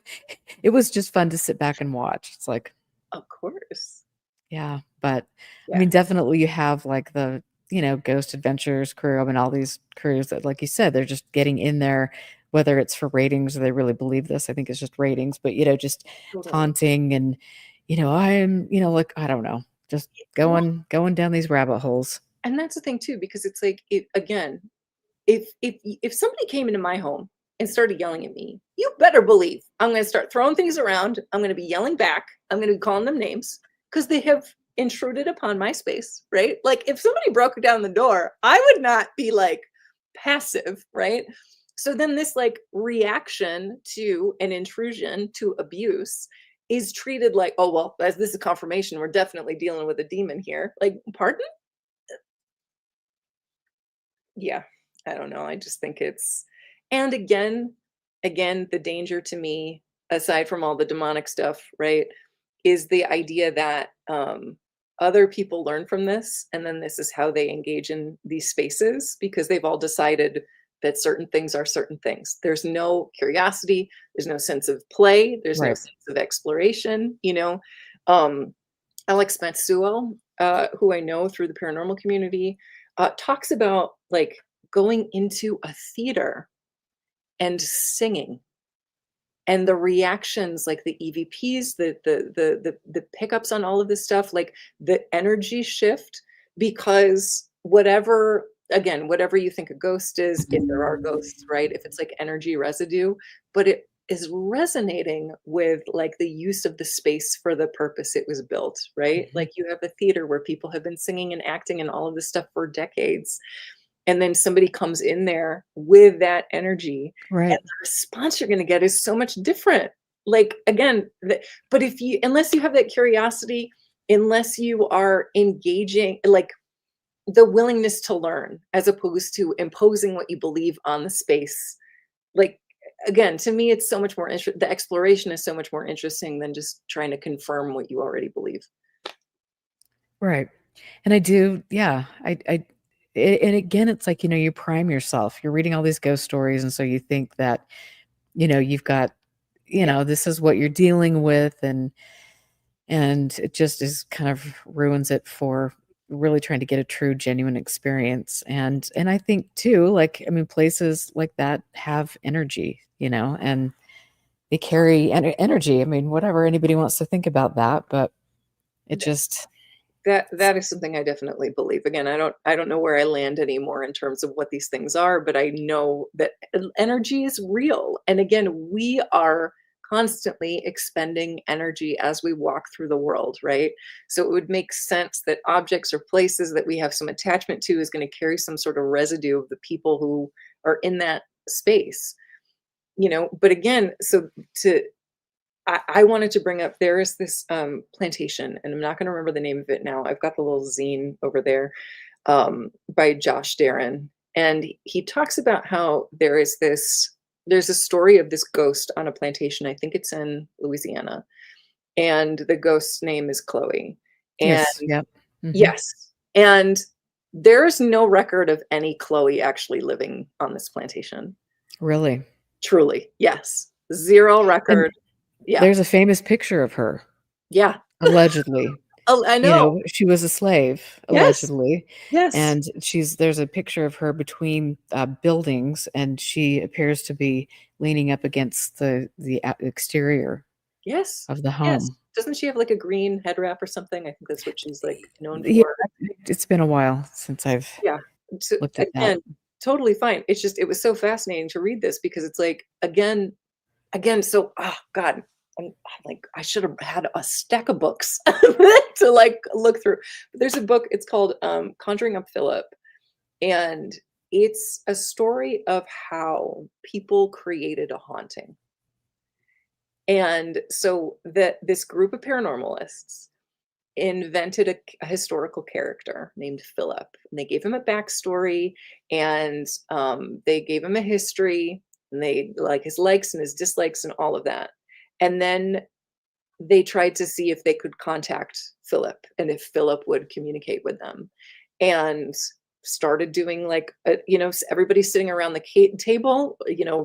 S1: it was just fun to sit back and watch. It's like,
S2: Of course.
S1: yeah, but I
S2: Yeah.
S1: mean, definitely you have like the, Ghost Adventures crew. I mean, all these crews that, like you said, they're just getting in there, whether it's for ratings or they really believe this. I think it's just ratings, but just
S2: Totally.
S1: taunting and, I'm, like, I don't know, just
S2: Well,
S1: going down these rabbit holes.
S2: and that's the thing too, because it's like it again, if somebody came into my home and started yelling at me, you better believe I'm going to start throwing things around. I'm going to be yelling back. I'm going to be calling them names because they have intruded upon my space, right? Like if somebody broke down the door, I would not be like passive, right? So then this like reaction to an intrusion, to abuse, is treated like, oh well, as this is confirmation, we're definitely dealing with a demon here. Like, pardon? Yeah, I don't know. I just think it's, and again, the danger to me, aside from all the demonic stuff, right, is the idea that other people learn from this, and then this is how they engage in these spaces because they've all decided that certain things are certain things. There's no curiosity, there's no sense of play, there's no
S1: Right.
S2: sense of exploration. Um, Alex Matsuo, who I know through the paranormal community, talks about like going into a theater and singing and the reactions, like the EVPs, the pickups on all of this stuff, like the energy shift, because whatever you think a ghost is, if there are ghosts, right? If it's like energy residue, but it is resonating with like the use of the space for the purpose it was built, right?
S1: Mhm.
S2: Like you have a theater where people have been singing and acting and all of this stuff for decades. And then somebody comes in there with that energy, and
S1: Right.
S2: the response you're gonna get is so much different. Like, again, but if you unless you have that curiosity, unless you are engaging, like, the willingness to learn as opposed to imposing what you believe on the space, like, again, to me, it's so much more the exploration is so much more interesting than just trying to confirm what you already believe.
S1: Right. And I do, yeah. And again, it's like, you prime yourself. You're reading all these ghost stories, and so you think that, you've got,
S2: Yeah,
S1: this is what you're dealing with, and it just is kind of ruins it for really trying to get a true, genuine experience. And I think too, like, I mean, places like that have energy, and they carry energy. I mean, whatever anybody wants to think about that, but it just,
S2: That is something I definitely believe. Again, I don't know where I land anymore in terms of what these things are, but I know that energy is real. And again, we are constantly expending energy as we walk through the world, right? So it would make sense that objects or places that we have some attachment to is going to carry some sort of residue of the people who are in that space. But again, so to I wanted to bring up, there is this plantation, and I'm not going to remember the name of it now. I've got the little zine over there, by Josh Darren, and he talks about how there's a story of this ghost on a plantation. I think it's in Louisiana, and the ghost's name is Chloe. And
S1: Yes. Yep.
S2: yes, and there's no record of any Chloe actually living on this plantation.
S1: Really.
S2: Truly, yes, zero
S1: And
S2: record. Yeah,
S1: there's a famous picture of her,
S2: yeah.
S1: allegedly.
S2: Oh, I know.
S1: She was a slave,
S2: Yes,
S1: allegedly,
S2: yes,
S1: and there's a picture of her between, buildings, and she appears to be leaning up against the exterior
S2: yes,
S1: of the
S2: yes.
S1: home.
S2: Doesn't she have, like, a green head wrap or something? I think that's what she's, like, known
S1: Yeah,
S2: for.
S1: it's been a while since I've
S2: Yeah. So,
S1: looked at that.
S2: again, totally fine. It's just it was so fascinating to read this because it's like, so, oh god, I'm like, I should have had a stack of books to, like, look through. But there's a book, it's called, Conjuring Up Philip, and it's a story of how people created a haunting. And so that this group of paranormalists invented a historical character named Philip, and they gave him a backstory, and they gave him a history, and they like his likes and his dislikes and all of that. And then they tried to see if they could contact Philip and if Philip would communicate with them, and started doing like everybody's sitting around the table,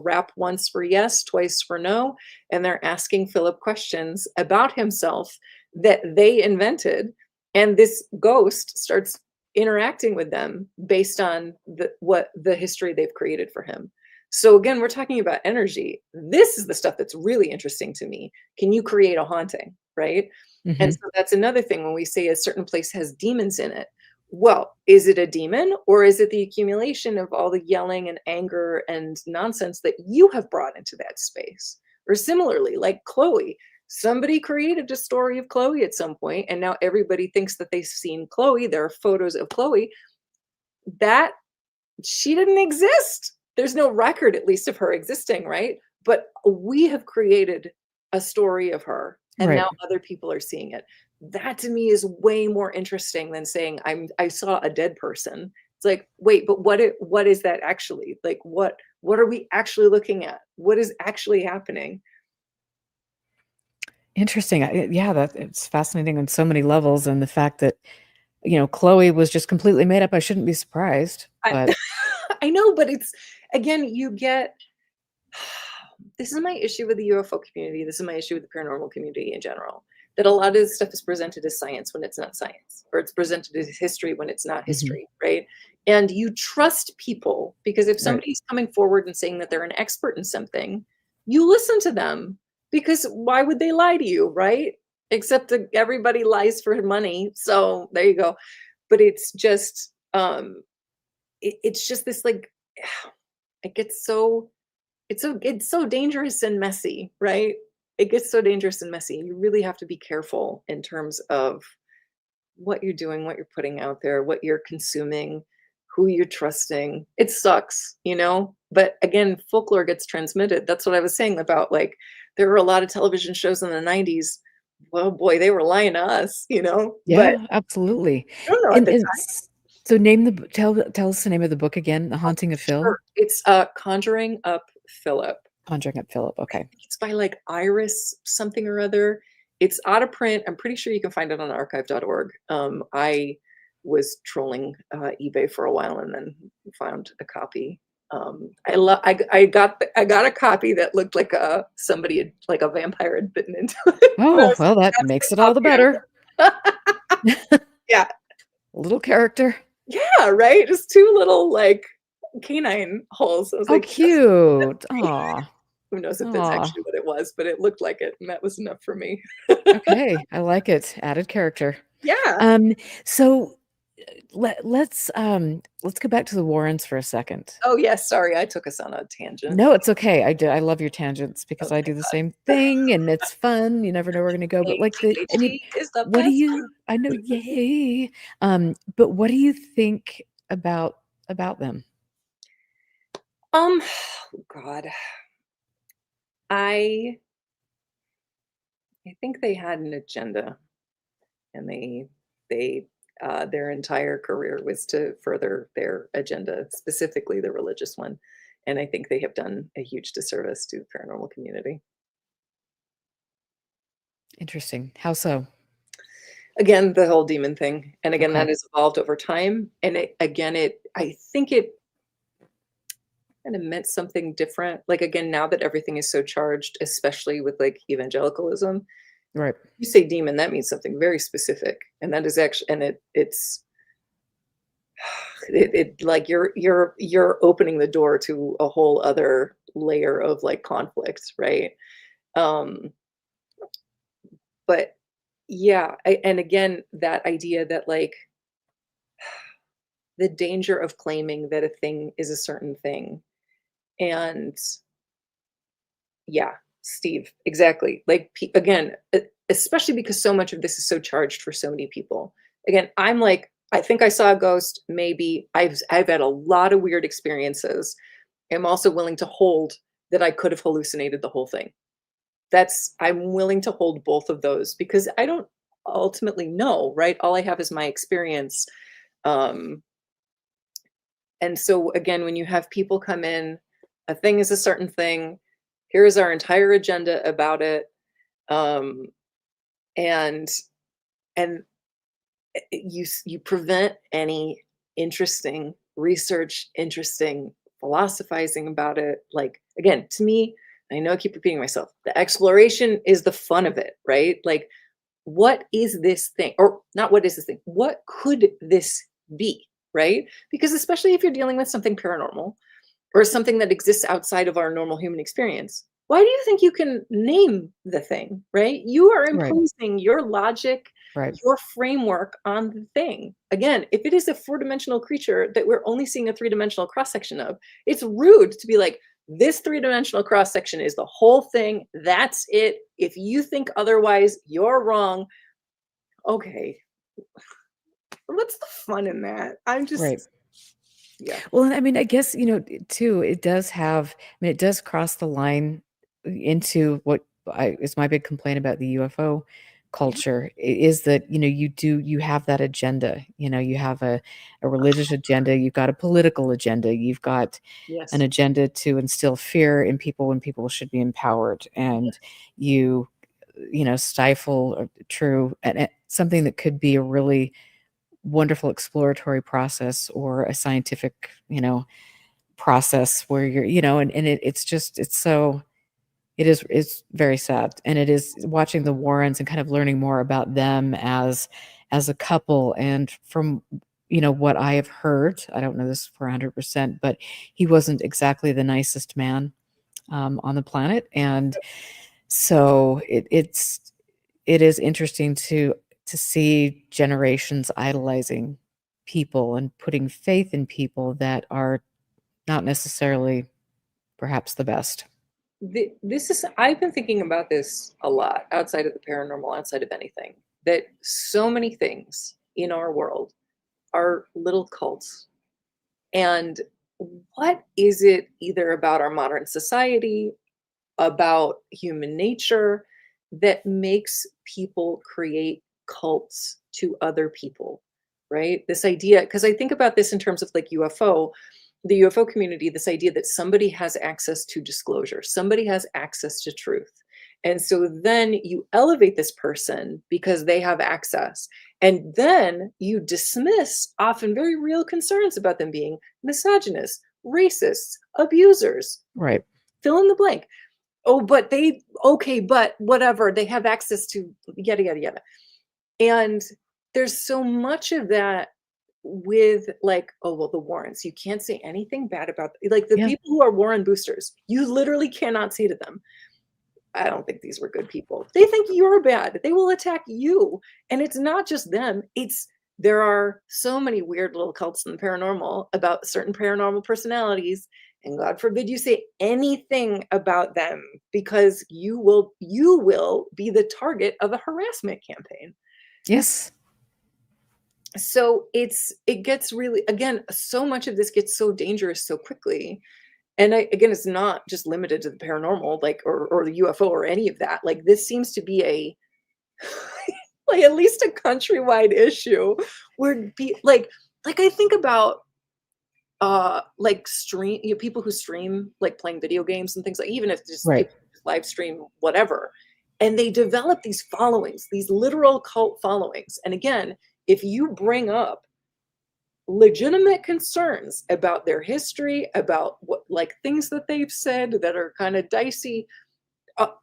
S2: rap once for yes, twice for no, and they're asking Philip questions about himself that they invented, and this ghost starts interacting with them based on what the history they've created for him. So again, we're talking about energy. This is the stuff that's really interesting to me. Can you create a haunting, right? And
S1: Mhm.
S2: so that's another thing when we say a certain place has demons in it. Well, is it a demon, or is it the accumulation of all the yelling and anger and nonsense that you have brought into that space? Or similarly, like Chloe, somebody created a story of Chloe at some point, and now everybody thinks that they've seen Chloe. There are photos of Chloe. That she didn't exist. There's no record, at least, of her existing, right? But we have created a story of her, and
S1: Right.
S2: now other people are seeing it. That to me is way more interesting than saying I saw a dead person. It's like, wait, but what is that actually? Like what are we actually looking at? What is actually happening?
S1: Interesting. Yeah, that it's fascinating on so many levels, and the fact that, Chloe was just completely made up, I shouldn't be surprised,
S2: I
S1: but
S2: I know, but it's again, you get this is my issue with the UFO community. This is my issue with the paranormal community in general. That a lot of this stuff is presented as science when it's not science, or it's presented as history when it's not
S1: Mhm.
S2: history, right? And you trust people because if
S1: Right.
S2: somebody's coming forward and saying that they're an expert in something, you listen to them because why would they lie to you, right? Except that everybody lies for money. So there you go. But it's just this like it gets so it's so dangerous and messy, right? It gets so dangerous and messy. You really have to be careful in terms of what you're doing, what you're putting out there, what you're consuming, who you're trusting. It sucks, But again, folklore gets transmitted. That's what I was saying about like there were a lot of television shows in the 90s. Well, boy, they were lying to us, But
S1: Yeah, absolutely.
S2: I don't know at
S1: And
S2: the
S1: and
S2: time.
S1: s so name the b tell us the name of the book again, The
S2: Oh,
S1: Haunting of Phil?
S2: sure. It's Conjuring Up Philip.
S1: Conjuring Up Philip,
S2: I
S1: okay.
S2: think it's by, like, Iris something or other. It's out of print. I'm pretty sure you can find it on archive.org. I was trolling, eBay for a while and then found a copy. I got a copy that looked like, somebody had like, a vampire had bitten into it. And I
S1: Oh,
S2: was
S1: well,
S2: like,
S1: that
S2: "That's
S1: makes it
S2: the
S1: all the
S2: copy I
S1: better.
S2: want." Yeah.
S1: A little character.
S2: Yeah, right? Just 2 little, like, canine holes. I was
S1: Oh,
S2: like, "That's
S1: cute.
S2: me."
S1: Aw,
S2: Who knows if that's
S1: aw.
S2: actually what it was, but it looked like it, and that was enough for me.
S1: Okay, I like it. Added character.
S2: Yeah.
S1: Um, so let's go back to the Warrens for a second.
S2: Oh, yes. Sorry, I took us on a tangent.
S1: No, it's okay. I love your tangents because
S2: Oh,
S1: I do
S2: thank
S1: the
S2: God.
S1: same thing and it's fun. You never know where we're gonna go. But like I mean,
S2: ADHD is the
S1: what do
S2: best
S1: you I know, yay. But what do you think about them?
S2: God. I I think they had an agenda, and they their entire career was to further their agenda, specifically the religious one. And I think they have done a huge disservice to the paranormal community.
S1: Interesting. How so?
S2: Again, the whole demon thing. And again,
S1: Okay.
S2: that has evolved over time. And I think it kind of meant something different. Like again, now that everything is so charged, especially with like evangelicalism,
S1: Right.
S2: you say demon, that means something very specific. And that is actually, and it like you're opening the door to a whole other layer of like conflict, right? Um, but yeah, and again, that idea that like the danger of claiming that a thing is a certain thing. And yeah, Steve, exactly. Like again, especially because so much of this is so charged for so many people. Again, I'm like, I think I saw a ghost. Maybe I've had a lot of weird experiences. I'm also willing to hold that I could have hallucinated the whole thing. I'm willing to hold both of those because I don't ultimately know, right? All I have is my experience. Um, and so again, when you have people come in, a thing is a certain thing. Here is our entire agenda about it. Um, and and you prevent any interesting research, interesting philosophizing about it. Like again, to me, I know I keep repeating myself, the exploration is the fun of it, right? Like what is this thing? Or not what is this thing? What could this be? Right? Because especially if you're dealing with something paranormal or something that exists outside of our normal human experience, why do you think you can name the thing, right? You are
S1: Right.
S2: imposing your logic,
S1: Right.
S2: your framework on the thing. Again, if it is a four-dimensional creature that we're only seeing a three-dimensional cross-section of, it's rude to be like, this three-dimensional cross-section is the whole thing. That's it. If you think otherwise, you're wrong. Okay. What's the fun in that? I'm
S1: Right.
S2: just, yeah.
S1: Well, I mean, I guess, too, it does have, I mean, it does cross the line into what is my big complaint about the UFO
S2: Yeah.
S1: culture is that, you have that agenda. You have a religious agenda, you've got a political agenda, you've got an
S2: Yes.
S1: agenda to instill fear in people when people should be empowered. And you, stifle true, and something that could be a really wonderful exploratory process or a scientific, process where you're, and it's so it's very sad. And it is watching the Warrens and kind of learning more about them as a couple. And from, what I have heard, I don't know this for 100%, but he wasn't exactly the nicest man on the planet. And so it is interesting to see generations idolizing people and putting faith in people that are not necessarily perhaps the best.
S2: This is, I've been thinking about this a lot outside of the paranormal, outside of anything, that so many things in our world are little cults. And what is it either about our modern society, about human nature, that makes people create cults to other people, right? This idea, because I think about this in terms of like UFO, the UFO community, this idea that somebody has access to disclosure, somebody has access to truth. And so then you elevate this person because they have access. And then you dismiss often very real concerns about them being misogynists, racists, abusers,
S1: Right.
S2: fill in the blank. Oh, but they, okay, but whatever, they have access to yada, yada, yada. And there's so much of that with like, oh, well, the Warrens, you can't say anything bad about, like the
S1: Yeah.
S2: people who are Warren boosters, you literally cannot say to them, I don't think these were good people. They think you're bad. They will attack you. And it's not just them. There are so many weird little cults in the paranormal about certain paranormal personalities, and God forbid you say anything about them, because you will be the target of a harassment campaign.
S1: Yes.
S2: So it gets really, again, so much of this gets so dangerous so quickly. And again, it's not just limited to the paranormal, like, or the UFO or any of that. Like, this seems to be a like at least a countrywide issue where like I think about like people who stream, like playing video games and things, like, even if just
S1: Right.
S2: people just live stream whatever, and they develop these followings, these literal cult followings. And again, if you bring up legitimate concerns about their history, about what, like, things that they've said that are kind of dicey,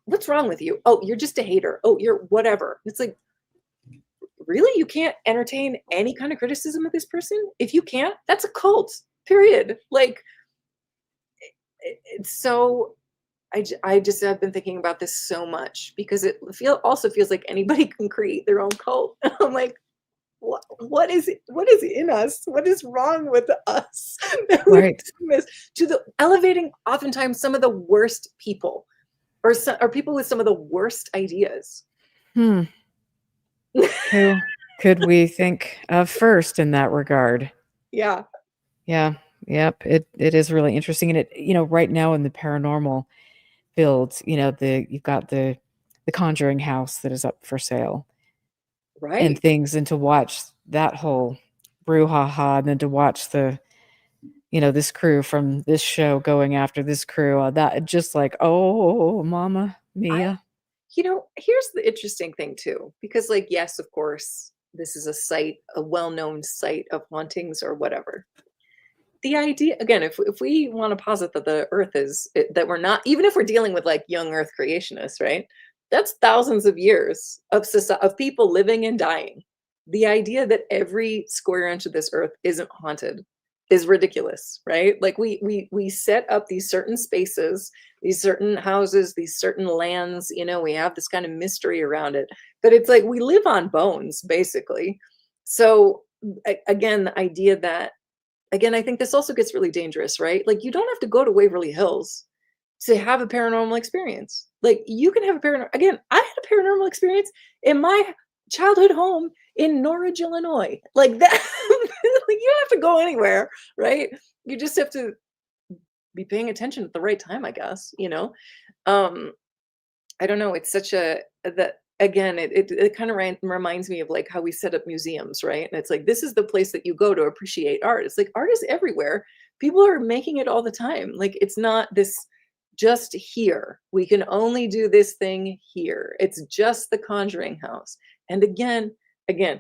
S2: what's wrong with you? Oh, you're just a hater. Oh, you're whatever. It's like, really? You can't entertain any kind of criticism of this person? If you can't, that's a cult, period. Like, it's so, I just have been thinking about this so much, because it also feels like anybody can create their own cult. I'm like, what is in us? What is wrong with us? That we're
S1: Right.
S2: doing this to the elevating oftentimes some of the worst people, or people with some of the worst ideas.
S1: Hmm. Who could we think of first in that regard?
S2: Yeah.
S1: Yeah. Yep. It is really interesting. And right now in the paranormal field, you've got the Conjuring house that is up for sale and
S2: Right.
S1: things, and to watch that whole brouhaha, and then to watch this crew from this show going after this crew, that just like, oh, mama
S2: I
S1: mia.
S2: Here's the interesting thing too, because, like, yes, of course, this is a well-known site of hauntings or whatever. The idea, again, if we want to posit that the earth that we're not, even if we're dealing with like young earth creationists, right? That's thousands of years of of people living and dying. The idea that every square inch of this earth isn't haunted is ridiculous, right? Like, we set up these certain spaces, these certain houses, these certain lands, we have this kind of mystery around it, but it's like we live on bones basically. So again, the idea that, again, I think this also gets really dangerous, right? Like, you don't have to go to Waverly Hills to have a paranormal experience. Like, you can have a paranormal, again, I had a paranormal experience in my childhood home in Norridge, Illinois. Like that, like, you don't have to go anywhere, right? You just have to be paying attention at the right time, I guess, Um, I don't know. It's such a that again, it kind of reminds me of like how we set up museums, right? And it's like, this is the place that you go to appreciate art. It's like, art is everywhere. People are making it all the time. Like, it's not this just here. We can only do this thing here. It's just the Conjuring house. And again,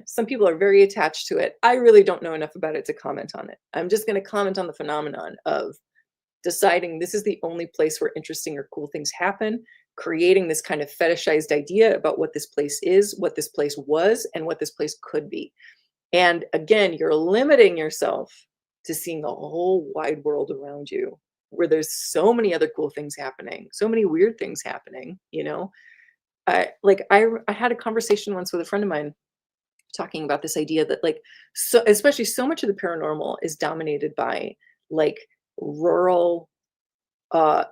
S2: some people are very attached to it. I really don't know enough about it to comment on it. I'm just going to comment on the phenomenon of deciding this is the only place where interesting or cool things happen, creating this kind of fetishized idea about what this place is, what this place was, and what this place could be. And again, you're limiting yourself to seeing the whole wide world around you, where there's so many other cool things happening, so many weird things happening. I had a conversation once with a friend of mine talking about this idea that, like, so especially so much of the paranormal is dominated by like rural,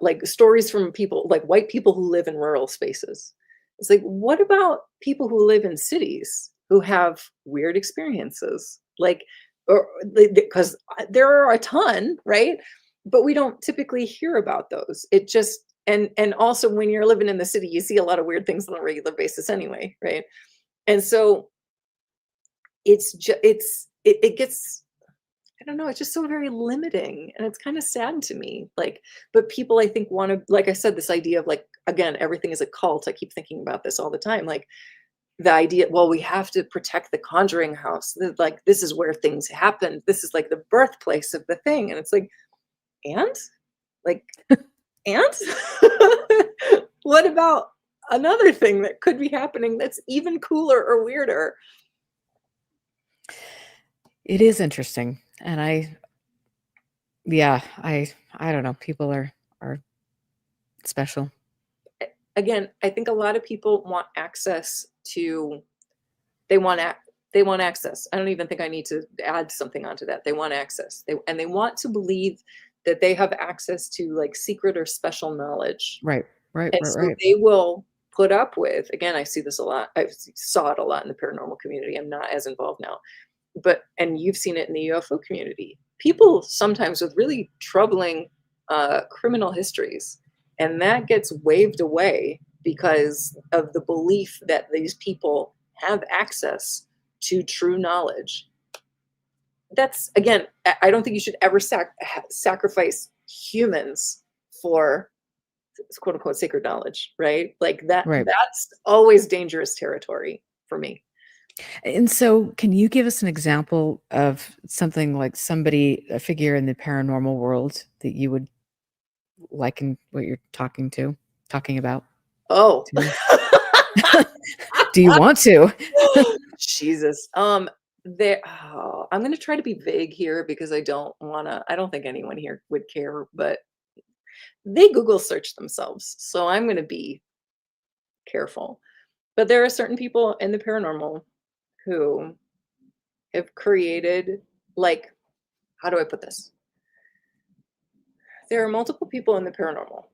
S2: like, stories from people, like white people who live in rural spaces. It's like, what about people who live in cities who have weird experiences? Like, or because there are a ton, right? But we don't typically hear about those. It just, and also, when you're living in the city, you see a lot of weird things on a regular basis anyway, right? And so it's just it gets, I don't know, it's just so very limiting, and it's kind of sad to me. Like, but people, I think, want to, like I said, this idea of, like, again, everything is a cult. I keep thinking about this all the time. Like, the idea, well, we have to protect the Conjuring house. Like, this is where things happen. This is like the birthplace of the thing. And it's like, and like, and what about another thing that could be happening that's even cooler or weirder?
S1: It is interesting. And yeah, I don't know. People are special.
S2: again, I think a lot of people want access to, they want they want access. I don't even think I need to add something onto that. They want access. They want to believe that they have access to like secret or special knowledge.
S1: Right, right,
S2: And
S1: right,
S2: so
S1: right.
S2: they will put up with, again, I see this a lot. I saw it a lot in the paranormal community. I'm not as involved now, but, and you've seen it in the UFO community. People sometimes with really troubling criminal histories, and that gets waved away because of the belief that these people have access to true knowledge. That's, again, I don't think you should ever sacrifice humans for quote unquote sacred knowledge, right? Like
S1: Right.
S2: that's always dangerous territory for me.
S1: And so, can you give us an example of something like somebody, a figure in the paranormal world that you would liken what you're talking about
S2: Oh.
S1: to? Do you want to?
S2: Jesus. There, oh, I'm going to try to be vague here because I don't want to, I don't think anyone here would care, but they Google search themselves. So I'm going to be careful. But there are certain people in the paranormal who have created, like, how do I put this? There are multiple people in the paranormal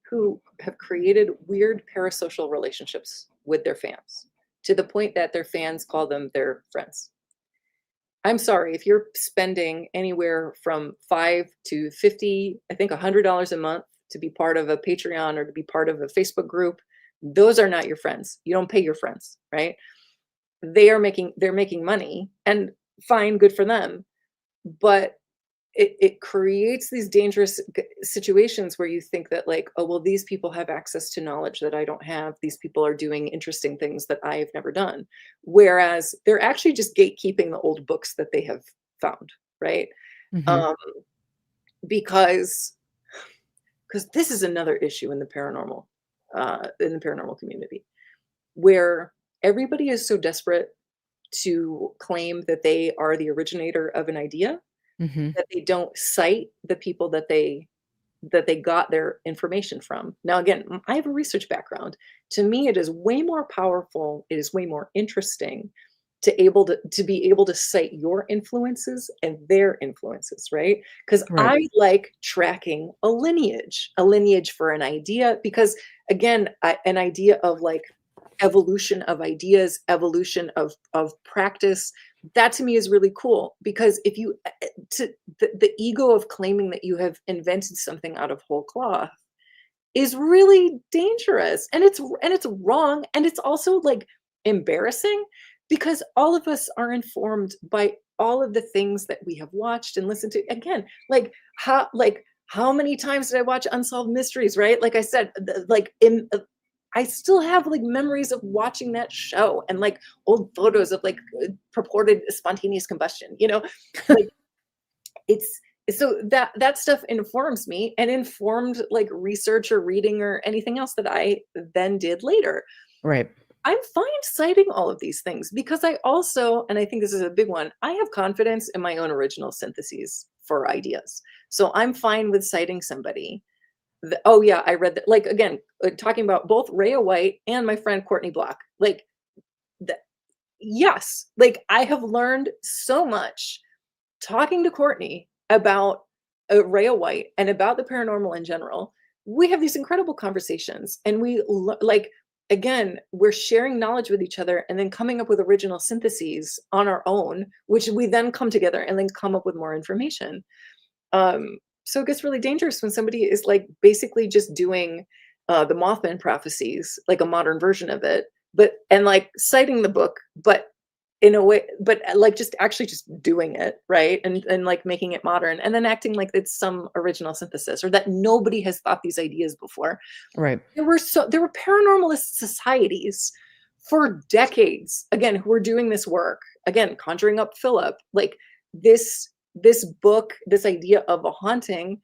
S2: who have created weird parasocial relationships with their fans to the point that their fans call them their friends. I'm sorry, if you're spending anywhere from 5 to 50, I think $100 a month to be part of a Patreon or to be part of a Facebook group, those are not your friends. You don't pay your friends, right? They're making money, and fine, good for them. But it creates these dangerous situations where you think that like, oh, well, these people have access to knowledge that I don't have. These people are doing interesting things that I've never done. Whereas they're actually just gatekeeping the old books that they have found, right?
S1: Mhm.
S2: Um, because this is another issue in the paranormal community, where everybody is so desperate to claim that they are the originator of an idea
S1: Mhm.
S2: that they don't cite the people that they got their information from. Now, again, I have a research background. To me, it is way more powerful. It is way more interesting to be able to cite your influences and their influences, right? Because
S1: Right.
S2: I like tracking a lineage for an idea. Because again, an idea of like evolution of ideas, evolution of practice. That to me is really cool because if you to the ego of claiming that you have invented something out of whole cloth is really dangerous, and it's wrong, and it's also like embarrassing because all of us are informed by all of the things that we have watched and listened to. Again, like how many times did I watch Unsolved Mysteries, right? Like I said, like in I still have like memories of watching that show and like old photos of like purported spontaneous combustion, like it's so that stuff informs me and informed like research or reading or anything else that I then did later.
S1: Right.
S2: I'm fine citing all of these things because I also, and I think this is a big one, I have confidence in my own original syntheses for ideas. So I'm fine with citing somebody. Oh yeah, I read that. Like again, talking about both Rhea White and my friend Courtney Block. Like, the, yes, like I have learned so much talking to Courtney about Rhea White and about the paranormal in general. We have these incredible conversations, and like again, we're sharing knowledge with each other, and then coming up with original syntheses on our own, which we then come together and then come up with more information. So it gets really dangerous when somebody is like basically just doing the Mothman prophecies, like a modern version of it, but and like citing the book, but in a way, but like just actually just doing it, right? And like making it modern and then acting like it's some original synthesis or that nobody has thought these ideas before.
S1: Right.
S2: There were paranormalist societies for decades, again, who were doing this work, again, conjuring up Philip, like this book, this idea of a haunting,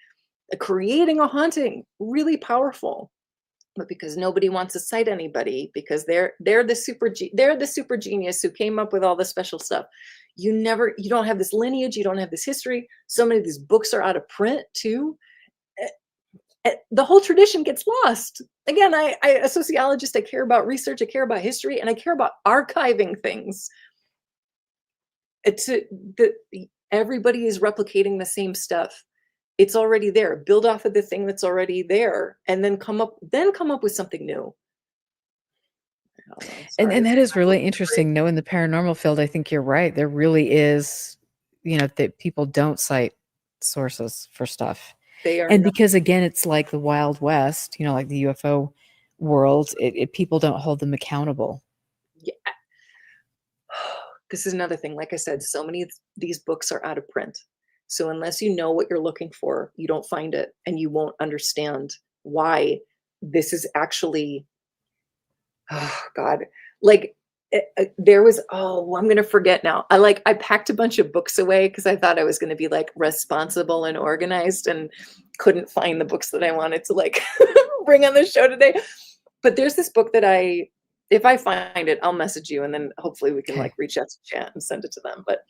S2: creating a haunting, really powerful. But because nobody wants to cite anybody, because they're the super genius who came up with all the special stuff. You don't have this lineage, you don't have this history. So many of these books are out of print too. the whole tradition gets lost. Again, a sociologist, I care about research, I care about history, and I care about archiving things. Everybody is replicating the same stuff. It's already there. Build off of the thing that's already there, and then come up with something new.
S1: And that is really interesting. Knowing the paranormal field, I think you're right. There really is, that people don't cite sources for stuff.
S2: They are
S1: And
S2: not.
S1: because again, it's like the Wild West, like the UFO world, people don't hold them accountable.
S2: Yeah. This is another thing. Like I said, so many of these books are out of print. So unless you know what you're looking for, you don't find it, and you won't understand why this is actually, oh God, like there was, I'm going to forget now. I packed a bunch of books away because I thought I was going to be like responsible and organized, and couldn't find the books that I wanted to like bring on the show today. But there's this book that if I find it, I'll message you, and then hopefully we can like reach out to chat and send it to them. But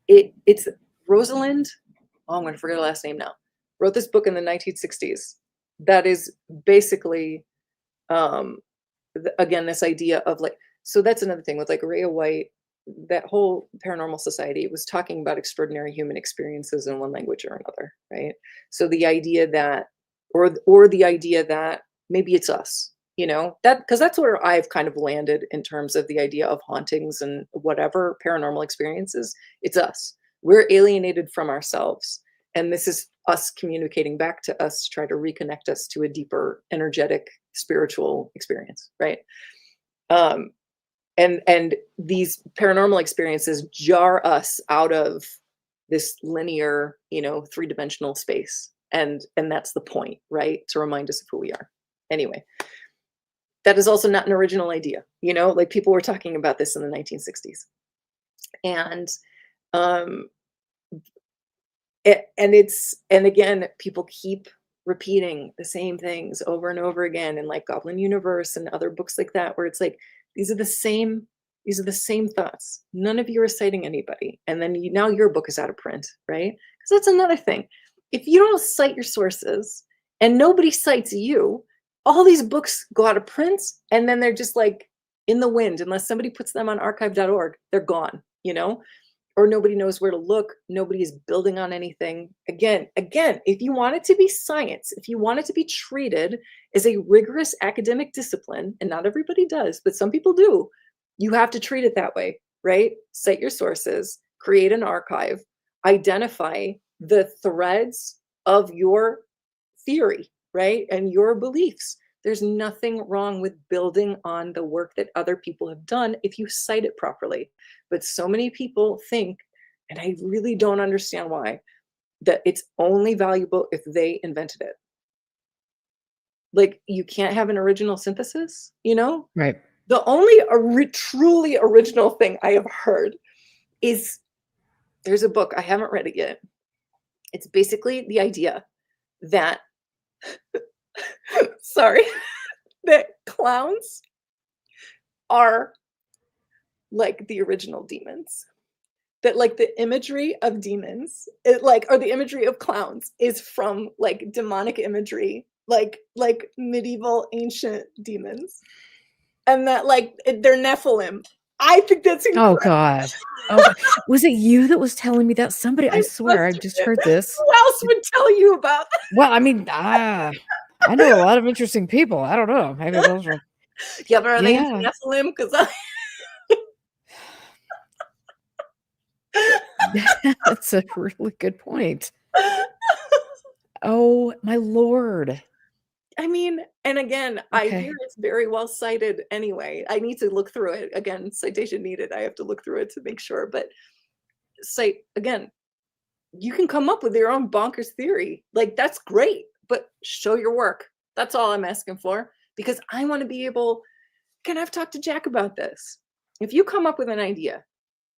S2: it's Rosalind. Oh, I'm going to forget her last name now. Wrote this book in the 1960s. That is basically, again, this idea of like, so that's another thing with like Rhea White, that whole paranormal society was talking about extraordinary human experiences in one language or another, right? So the idea that, or the idea that maybe it's us, that, because that's where I've kind of landed in terms of the idea of hauntings and whatever paranormal experiences. It's us. We're alienated from ourselves, and this is us communicating back to us to try to reconnect us to a deeper energetic spiritual experience, right? And these paranormal experiences jar us out of this linear, three-dimensional space, and that's the point, right? To remind us of who we are. Anyway, that is also not an original idea, like people were talking about this in the 1960s, and and again, people keep repeating the same things over and over again in like Goblin Universe and other books like that, where it's like these are the same thoughts. None of you are citing anybody, and then now your book is out of print, right? Because that's another thing. If you don't cite your sources and nobody cites you, all these books go out of print, and then they're just like in the wind. Unless somebody puts them on archive.org, they're gone, or nobody knows where to look. Nobody is building on anything. Again, if you want it to be science, if you want it to be treated as a rigorous academic discipline, and not everybody does, but some people do, you have to treat it that way, right? Cite your sources, create an archive, identify the threads of your theory, right? And your beliefs. There's nothing wrong with building on the work that other people have done if you cite it properly. But so many people think, and I really don't understand why, that it's only valuable if they invented it. Like, you can't have an original synthesis,
S1: Right.
S2: The only truly original thing I have heard is, there's a book, I haven't read it yet. It's basically the idea that sorry, that clowns are like the original demons. That like the imagery of demons, or the imagery of clowns is from like demonic imagery, like medieval ancient demons. And that like they're Nephilim. I think that's incredible.
S1: Oh God. Oh, was it you that was telling me that? Somebody, I swear, I just heard this.
S2: Who else would tell you about that?
S1: Well, I mean, I know a lot of interesting people. I don't know. Maybe those are.
S2: Yeah, but are they into Nephilim? Because
S1: that's a really good point. Oh my Lord.
S2: I mean, and again, I
S1: Okay.
S2: hear it's very well cited anyway. I need to look through it. Again, citation needed. I have to look through it to make sure. But again, you can come up with your own bonkers theory. Like, that's great, but show your work. That's all I'm asking for. Because I want to be able, I've talked to Jack about this. If you come up with an idea,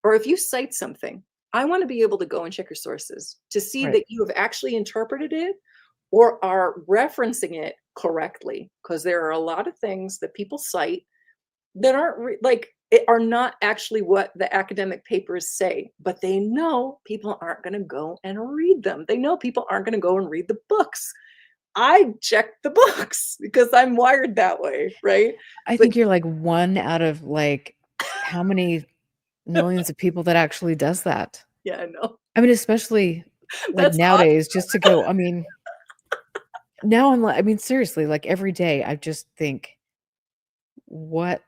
S2: or if you cite something, I want to be able to go and check your sources to see that you have actually interpreted it or are referencing it correctly. Because there are a lot of things that people cite that aren't are not actually what the academic papers say, but they know people aren't going to go and read them. They know people aren't going to go and read the books. I check the box because I'm wired that way, right?
S1: I
S2: But
S1: think you're like one out of like how many millions of people that actually does that.
S2: yeah, I know.
S1: I mean, especially like
S2: That's
S1: nowadays,
S2: awesome.
S1: just to go, I mean, now I'm like, I mean, seriously, like every day I just think, what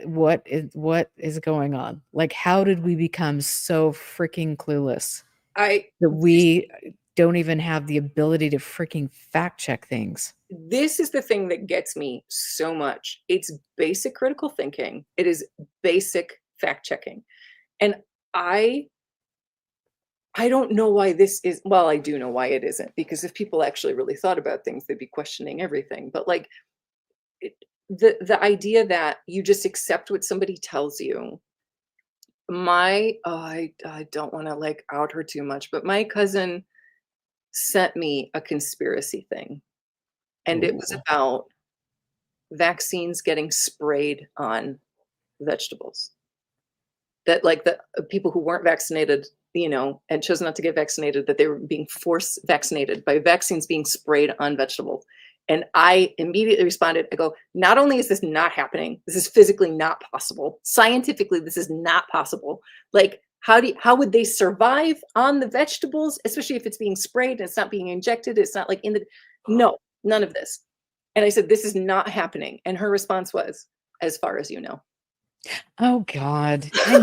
S1: what is going on? Like, how did we become so freaking clueless
S2: I
S1: that we don't even have the ability to freaking fact check things?
S2: this is the thing that gets me so much. It's basic critical thinking. It is basic fact checking. And I I don't know why this is, well, I do know why it isn't, because if people actually really thought about things, they'd be questioning everything. But like it, the idea that you just accept what somebody tells you. I don't want to like out her too much, but my cousin sent me a conspiracy thing, and it was
S1: Ooh.
S2: about vaccines getting sprayed on vegetables. That like the people who weren't vaccinated, and chose not to get vaccinated, that they were being force vaccinated by vaccines being sprayed on vegetables. And I immediately responded, I go, not only is this not happening, this is physically not possible. Scientifically, this is not possible. Like, how would they survive on the vegetables, especially if it's being sprayed and it's not being injected, it's not like in the no, none of this. And I said, this is not happening. And her response was, as far as you know.
S1: Oh God. I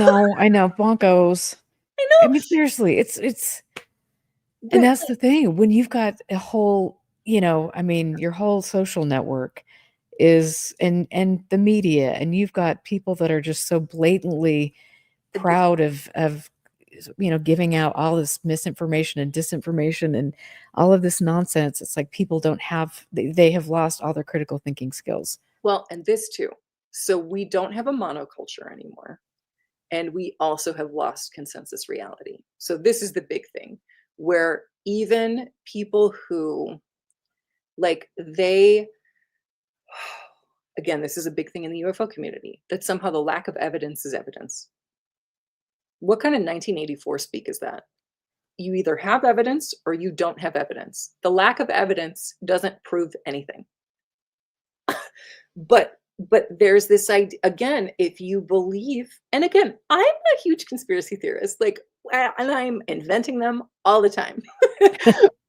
S1: know, bonkos.
S2: I
S1: I
S2: know,
S1: mean, seriously, it's and
S2: but
S1: that's the thing, when you've got a whole, I mean, your whole social network is and the media, and you've got people that are just so blatantly proud of giving out all this misinformation and disinformation and all of this nonsense. It's like people don't have they have lost all their critical thinking skills.
S2: well, and this too. So we don't have a monoculture anymore. And we also have lost consensus reality. So this is the big thing, where even people who like they again, this is a big thing in the UFO community, that somehow the lack of evidence is evidence. What kind of 1984 speak is that? You either have evidence or you don't have evidence. The lack of evidence doesn't prove anything. But there's this idea again, if you believe, and again, I'm a huge conspiracy theorist, like, and I'm inventing them all the time.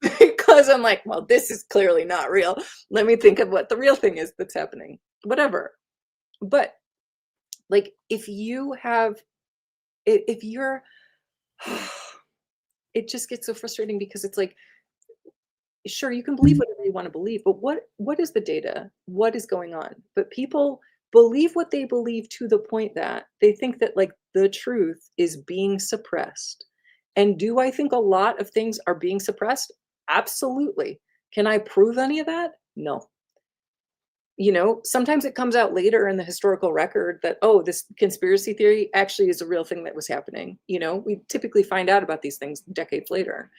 S2: Because I'm like, well, this is clearly not real. Let me think of what the real thing is that's happening. Whatever. But like if you're it just gets so frustrating because it's like, sure, you can believe whatever you want to believe, but what is the data? What is going on? But people believe what they believe to the point that they think that like the truth is being suppressed. And do I think a lot of things are being suppressed? Absolutely. Can I prove any of that? No. Sometimes it comes out later in the historical record that, oh, this conspiracy theory actually is a real thing that was happening. We typically find out about these things decades later.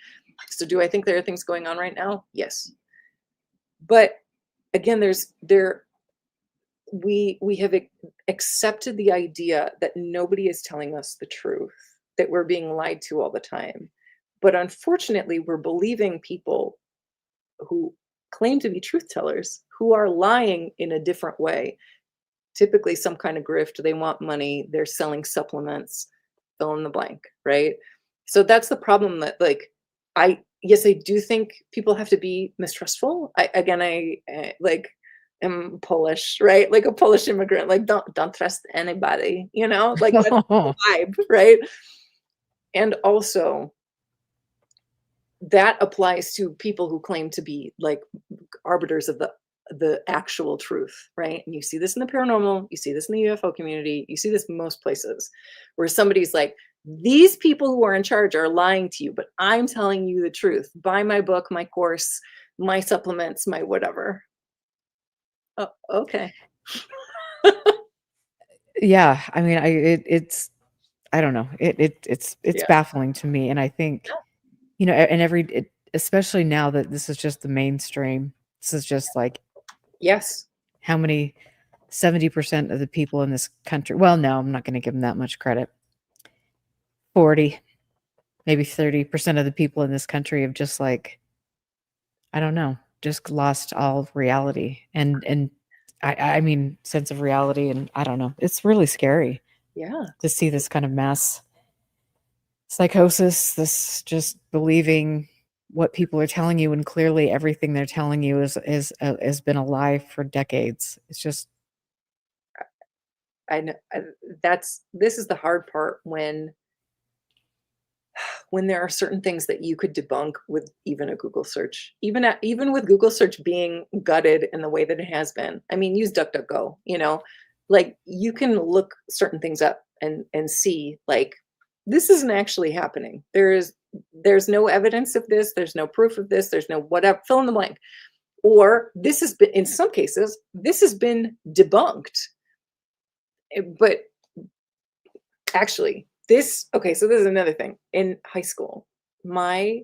S2: So do I think there are things going on right now? Yes. But again, we have accepted the idea that nobody is telling us the truth, that we're being lied to all the time. But unfortunately, we're believing people who claim to be truth tellers who are lying in a different way. Typically some kind of grift, they want money, they're selling supplements, fill in the blank, right? So that's the problem, that like yes, I do think people have to be mistrustful. I like am Polish, right? Like a Polish immigrant, like don't trust anybody, like that's the vibe, right? And also that applies to people who claim to be like arbiters of the actual truth, right? And you see this in the paranormal, you see this in the UFO community, you see this in most places, where somebody's like, these people who are in charge are lying to you, but I'm telling you the truth. Buy my book, my course, my supplements, my whatever. Oh, okay.
S1: Yeah, I mean, it's I don't know. It's
S2: Yeah.
S1: baffling to me, and I think, and especially now that this is just the mainstream. This is just like
S2: Yes.
S1: how many 70% of the people in this country. Well, no, I'm not going to give them that much credit. 40, maybe 30% of the people in this country have just like, I don't know. just lost all reality and I mean sense of reality, and I don't know. It's really scary
S2: Yeah.
S1: to see this kind of mass psychosis, this just believing what people are telling you, and clearly everything they're telling you has been a lie for decades. It's just
S2: I know, this is the hard part when there are certain things that you could debunk with even a Google search, even with Google search being gutted in the way that it has been. I mean, use DuckDuckGo, like you can look certain things up and see like this isn't actually happening. There's no evidence of this, there's no proof of this, there's no whatever, fill in the blank. Or this has been, in some cases, this has been debunked. But actually, okay, so this is another thing. In high school, my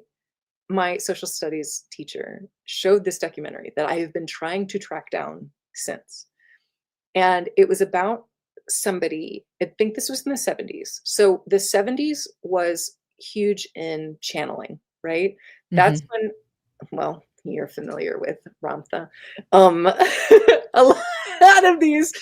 S2: social studies teacher showed this documentary that I have been trying to track down since. And it was about somebody, I think this was in the 70s. So the 70s was huge in channeling, right? That's
S1: mhm.
S2: when, well, you're familiar with Ramtha. A lot of these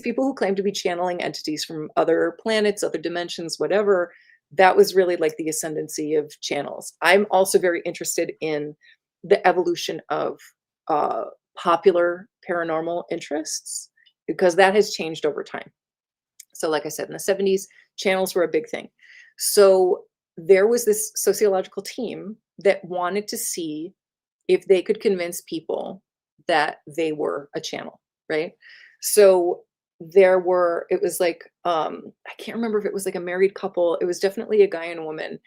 S2: people who claim to be channeling entities from other planets, other dimensions, whatever, that was really like the ascendancy of channels. I'm also very interested in the evolution of uh, popular paranormal interests because that has changed over time. So, like I said, in the 70s, channels were a big thing. So, there was this sociological team that wanted to see if they could convince people that they were a channel, right? So it was like, I can't remember if it was like a married couple. It was definitely a guy and a woman.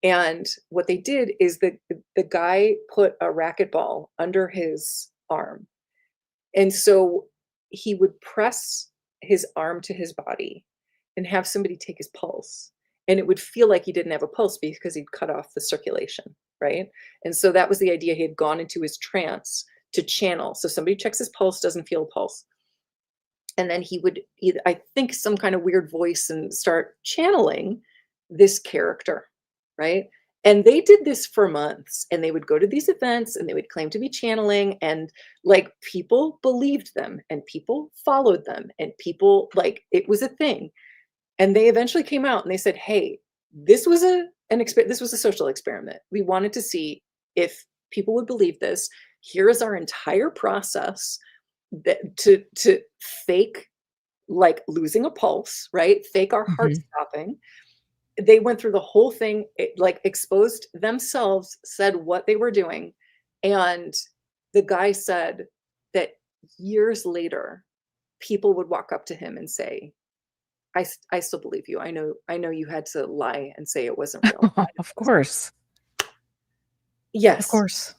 S2: And what they did is the guy put a racquetball under his arm. And so he would press his arm to his body and have somebody take his pulse. And it would feel like he didn't have a pulse because he'd cut off the circulation, right? And so that was the idea. He had gone into his trance to channel. So somebody checks his pulse, doesn't feel a pulse. And then he would either, I think, some kind of weird voice and start channeling this character, right? And they did this for months and they would go to these events and they would claim to be channeling and like people believed them and people followed them and people like it was a thing. And they eventually came out and they said, "Hey, this was this was a social experiment. We wanted to see if people would believe this. Here is our entire process that to fake like losing a pulse, right? Fake our heart
S1: Mhm.
S2: stopping." They went through the whole thing, like exposed themselves, said what they were doing, and the guy said that years later, people would walk up to him and say, I still believe you. I know you had to lie and say it wasn't real.
S1: Of course. Of
S2: Yes.
S1: course.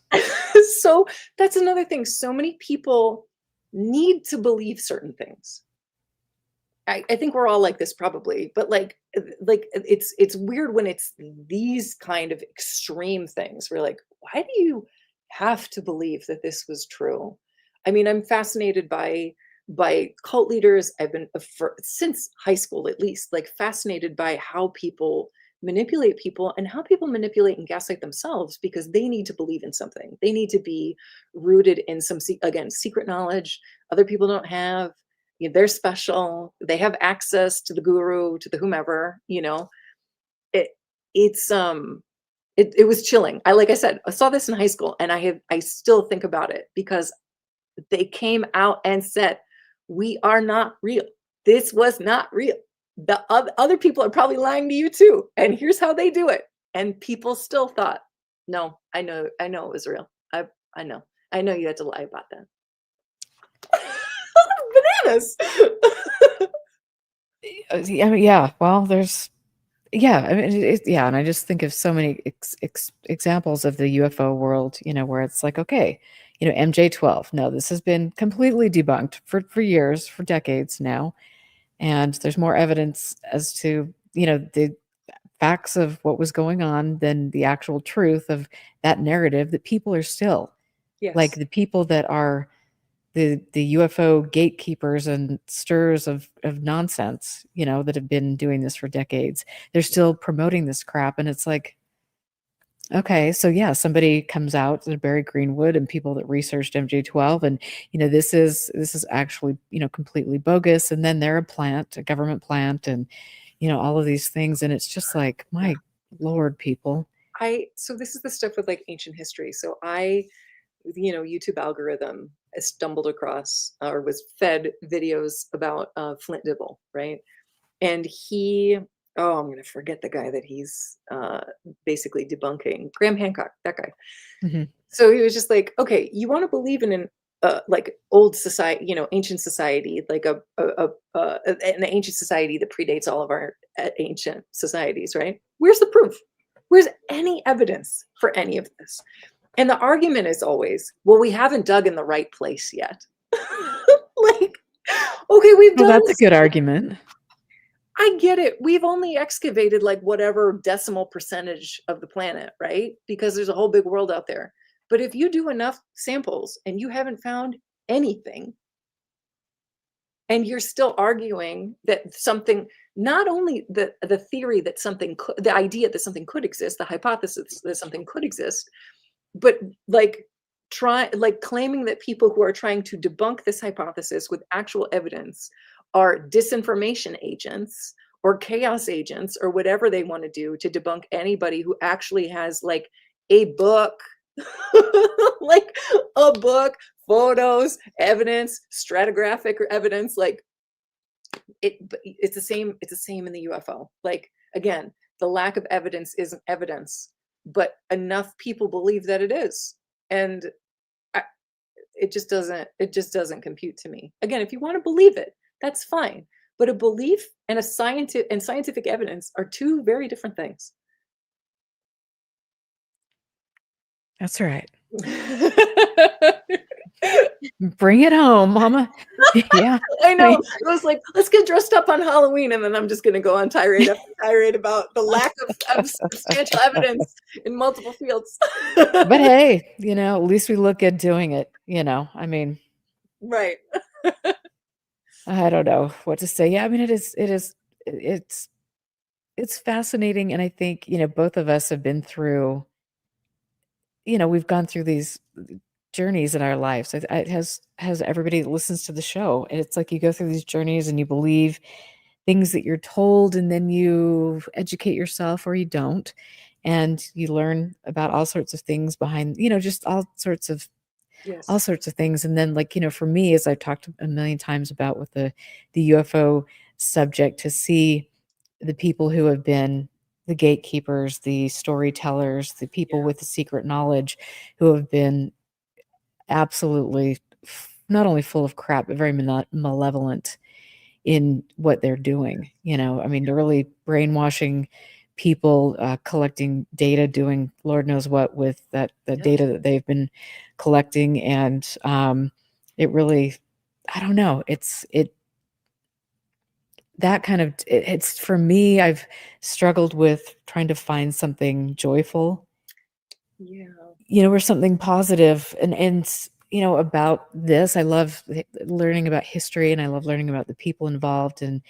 S2: So that's another thing. So many people need to believe certain things. I think we're all like this probably, but it's weird when it's these kind of extreme things. We're like, why do you have to believe that this was true? I mean, I'm fascinated by cult leaders. I've been since high school at least, like fascinated by how people manipulate people and how people manipulate and gaslight themselves because they need to believe in something. They need to be rooted in some again secret knowledge other people don't have. They're special. They have access to the guru, to the whomever, It it's it was chilling. Like I said, I saw this in high school and I still think about it because they came out and said, "We are not real. This was not real. The other people are probably lying to you too. And here's how they do it." And people still thought, "No, I know it was real. I know. I know you had to lie about that." Bananas.
S1: I mean, yeah, well, there's yeah, I mean, yeah, and I just think of so many examples of the UFO world, where it's like, okay, MJ-12. No, this has been completely debunked for years, for decades now, and there's more evidence as to, the facts of what was going on than the actual truth of that narrative that people are still like
S2: Yes.
S1: the people that are the UFO gatekeepers and stirrers of nonsense, that have been doing this for decades. They're still promoting this crap, and it's like, Okay, so yeah, somebody comes out to Barry Greenwood and people that researched MJ12, and this is actually completely bogus, and then they're a plant, a government plant, and all of these things, and it's just like,
S2: Yeah.
S1: my Lord, people.
S2: So this is the stuff with like ancient history. So YouTube algorithm, I stumbled across or was fed videos about Flint Dibble, right? And I'm going to forget the guy that he's basically debunking. Graham Hancock, that guy.
S1: Hmm.
S2: So he was just like, okay, you want to believe in an like old society, ancient society, like an ancient society that predates all of our ancient societies, right? Where's the proof? Where's any evidence for any of this? And the argument is always, well, we haven't dug in the right place yet. Like, okay, we've
S1: Well,
S2: done
S1: that's a good argument.
S2: I get it. We've only excavated like whatever decimal percentage of the planet, right? Because there's a whole big world out there. But if you do enough samples and you haven't found anything, and you're still arguing that something, not only the theory that something could, the idea that something could exist, the hypothesis that something could exist, but like claiming that people who are trying to debunk this hypothesis with actual evidence are disinformation agents or chaos agents or whatever they want to do to debunk anybody who actually has like a book like a book, photos, evidence, stratigraphic evidence, like it's the same in the UFO. Like, again, the lack of evidence isn't evidence, but enough people believe that it is. And I, it just doesn't compute to me. Again, if you want to believe it, that's fine. But a belief and scientific evidence are two very different things.
S1: That's right. Bring it home, mama. Yeah.
S2: I know. It was like, let's get dressed up on Halloween, and then I'm just going to go on tirade after tirade about the lack of substantial evidence in multiple fields.
S1: But hey, at least we look good doing it. I mean,
S2: Right.
S1: I don't know what to say. Yeah, I mean, it's fascinating, and I think both of us have been through. We've gone through these journeys in our lives. It has everybody that listens to the show, and it's like you go through these journeys and you believe things that you're told, and then you educate yourself or you don't, and you learn about all sorts of things behind, just all
S2: Yes.
S1: sorts of things. And then, like, for me, as I've talked a million times about with the UFO subject, to see the people who have been the gatekeepers, the storytellers, the people
S2: Yeah.
S1: with the secret knowledge, who have been absolutely not only full of crap, but very malevolent in what they're doing. I mean, they're really brainwashing people, collecting data, doing Lord knows what with the
S2: Yep.
S1: data that they've been collecting. And it really, I don't know, that kind of, it's for me, I've struggled with trying to find something joyful,
S2: Yeah.
S1: or something positive. And about this, I love learning about history, and I love learning about the people involved in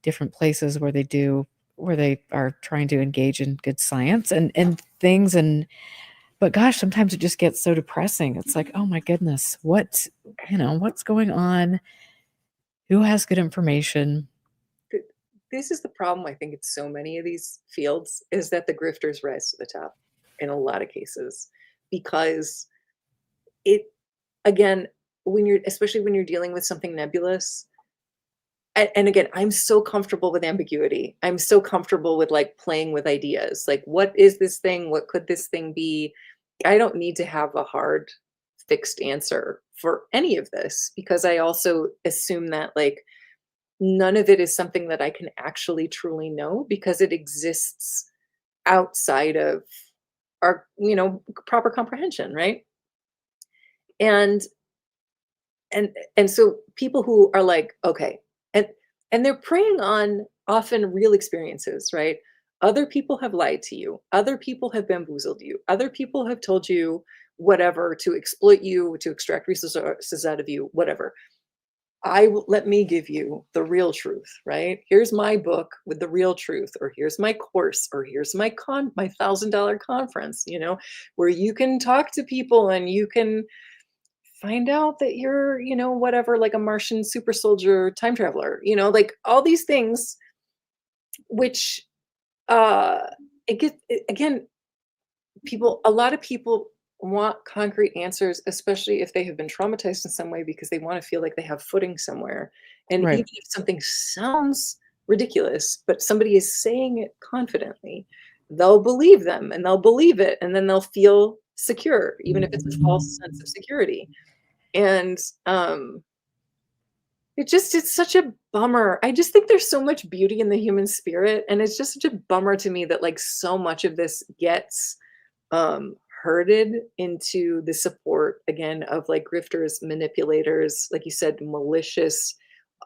S1: different places where they are trying to engage in good science and things. But gosh, sometimes it just gets so depressing. It's like, oh my goodness, what's going on? Who has good information?
S2: This is the problem, I think, in so many of these fields, is that the grifters rise to the top in a lot of cases, because it, again, especially when you're dealing with something nebulous, and again, I'm so comfortable with ambiguity. I'm so comfortable with like playing with ideas. Like, what is this thing? What could this thing be? I don't need to have a hard fixed answer for any of this, because I also assume that like none of it is something that I can actually truly know, because it exists outside of our, proper comprehension, right? And and so people who are like, okay, and they're preying on often real experiences, right? Other people have lied to you, other people have bamboozled you, other people have told you whatever to exploit you, to extract resources out of you, whatever. let me give you the real truth, right? Here's my book with the real truth, or here's my course, or here's my $1,000 conference, where you can talk to people and you can find out that you're, whatever, like a Martian super soldier time traveler, like all these things, which uh again, a lot of people want concrete answers, especially if they have been traumatized in some way, because they want to feel like they have footing somewhere. And
S1: Right.
S2: even if something sounds ridiculous, but somebody is saying it confidently, they'll believe them and they'll believe it. And then they'll feel secure, even if it's a false sense of security. And it's such a bummer. I just think there's so much beauty in the human spirit. And it's just such a bummer to me that like so much of this gets herded into the support again of like grifters, manipulators, like you said,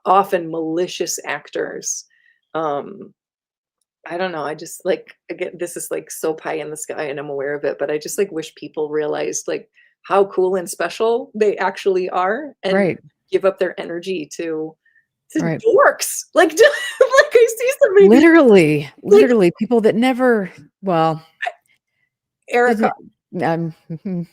S2: often malicious actors. um I don't know, I just like, again, this is like so pie in the sky and I'm aware of it, but I just like wish people realized like how cool and special they actually are, and
S1: Right.
S2: give up their energy to
S1: Right.
S2: dorks like like I see somebody
S1: Literally,
S2: like
S1: literally people that never, well,
S2: Erica. I
S1: mhm.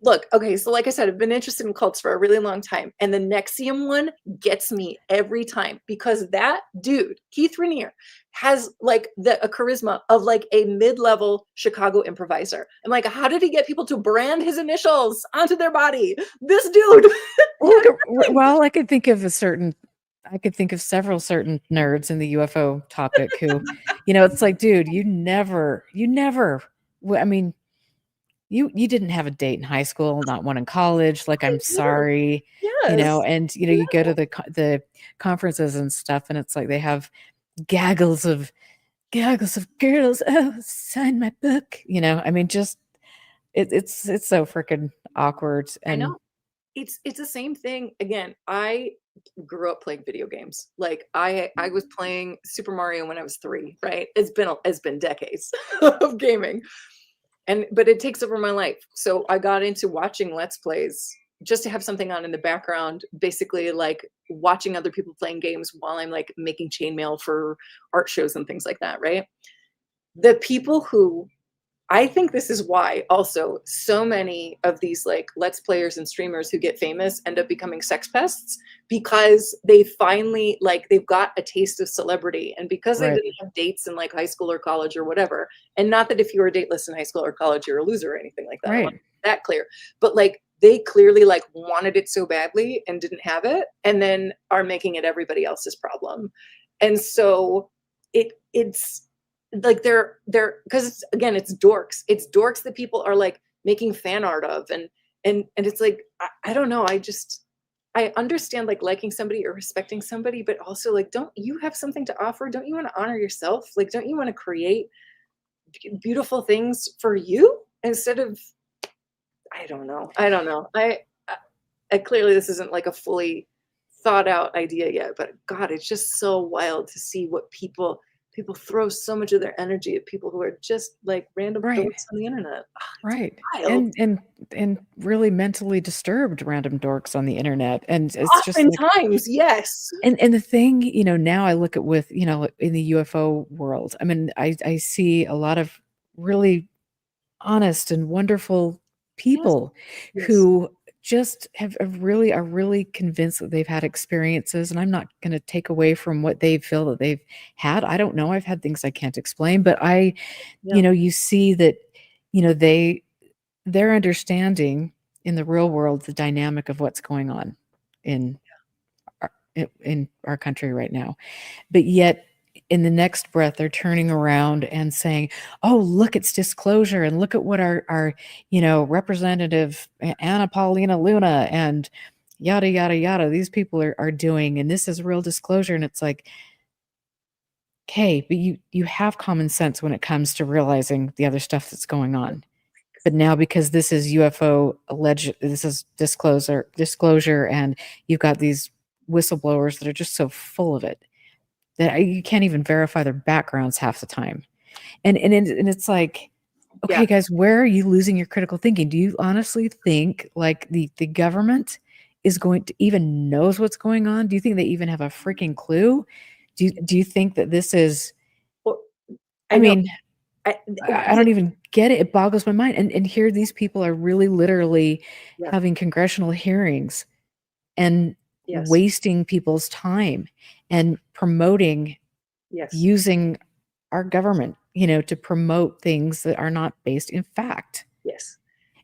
S2: look, okay, so like I said, I've been interested in cults for a really long time, and the Nexium one gets me every time because that dude, Keith Raniere, has like a charisma of like a mid-level Chicago improviser. I'm like, how did he get people to brand his initials onto their body? This dude.
S1: Look, well, I could think of several certain nerds in the UFO topic who, it's like, dude, I mean, you didn't have a date in high school, not one in college. Like, I'm
S2: Literally.
S1: sorry,
S2: Yes.
S1: and you go to the conferences and stuff, and it's like they have gaggles of girls. Oh, sign my book. I mean, just it's so freaking awkward.
S2: I
S1: And
S2: know. It's the same thing. Again, I grew up playing video games. Like I was playing Super Mario when I was 3, right? It's been decades of gaming. But it takes over my life. So I got into watching Let's Plays just to have something on in the background, basically like watching other people playing games while I'm like making chainmail for art shows and things like that, right? The people who I think this is why also so many of these like Let's Players and streamers who get famous end up becoming sex pests, because they finally like they've got a taste of celebrity, and because they
S1: right,
S2: didn't have dates in like high school or college or whatever. And not that if you were dateless in high school or college you're a loser or anything like that. I want
S1: right,
S2: that clear. But like they clearly like wanted it so badly and didn't have it, and then are making it everybody else's problem. And so it's like they're because it's, again, it's dorks that people are like making fan art of, and it's like I don't know, I understand like liking somebody or respecting somebody, but also like, don't you have something to offer? Don't you want to honor yourself? Like, don't you want to create beautiful things for you instead of, I don't know. I clearly this isn't like a fully thought out idea yet, but God, it's just so wild to see what people throw so much of their energy at people who are just like random
S1: right,
S2: dorks on the internet. It's
S1: right.
S2: wild.
S1: And really mentally disturbed random dorks on the internet. And it's just like,
S2: Oftentimes, yes.
S1: and the thing, now I look at with, in the UFO world, I mean, I see a lot of really honest and wonderful
S2: Yes.
S1: people
S2: Yes.
S1: who just really are really convinced that they've had experiences. And I'm not going to take away from what they feel that they've had. I don't know. I've had things I can't explain, but
S2: Yeah.
S1: you see that, they're understanding in the real world the dynamic of what's going on in in our country right now. But yet, in the next breath, they're turning around and saying, "Oh, look, it's disclosure, and look at what our representative Anna Paulina Luna and yada yada yada. These people are doing, and this is real disclosure." And it's like, okay, but you have common sense when it comes to realizing the other stuff that's going on. But now, because this is UFO alleged, this is disclosure, and you've got these whistleblowers that are just so full of it that you can't even verify their backgrounds half the time. And it's like,
S2: Yeah.
S1: okay, guys, where are you losing your critical thinking? Do you honestly think like the government is going to even knows what's going on? Do you think they even have a freaking clue? Do you think that this is,
S2: Well,
S1: I
S2: I know.
S1: mean,
S2: I,
S1: I don't even get it. It boggles my mind. And here these people are really literally
S2: yeah.
S1: having congressional hearings and
S2: Yes.
S1: wasting people's time and promoting
S2: Yes.
S1: using our government, to promote things that are not based in fact.
S2: Yes.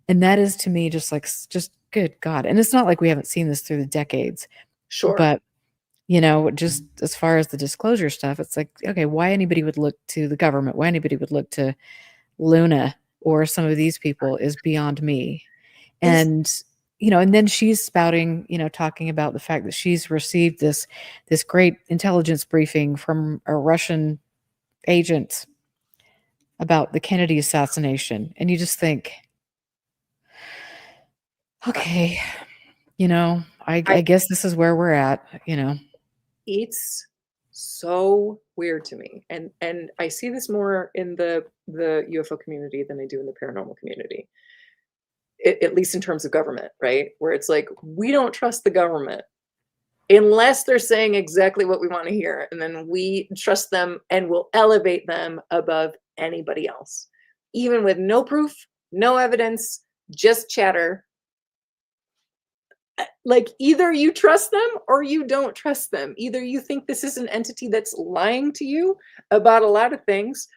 S1: And that is to me just like just good God. And it's not like we haven't seen this through the decades,
S2: Sure.
S1: but just as far as the disclosure stuff, it's like, okay, why anybody would look to the government, why anybody would look to Luna or some of these people is beyond me.
S2: Is
S1: And and then she's spouting, talking about the fact that she's received this great intelligence briefing from a Russian agent about the Kennedy assassination. And you just think,
S2: uh,
S1: okay, I
S2: I
S1: guess this is where we're at,
S2: it's so weird to me. And I see this more in the UFO community than I do in the paranormal community. At least in terms of government, right? Where it's like we don't trust the government unless they're saying exactly what we want to hear, and then we trust them and will elevate them above anybody else. Even with no proof, no evidence, just chatter. Like either you trust them or you don't trust them. Either you think this is an entity that's lying to you about a lot of things,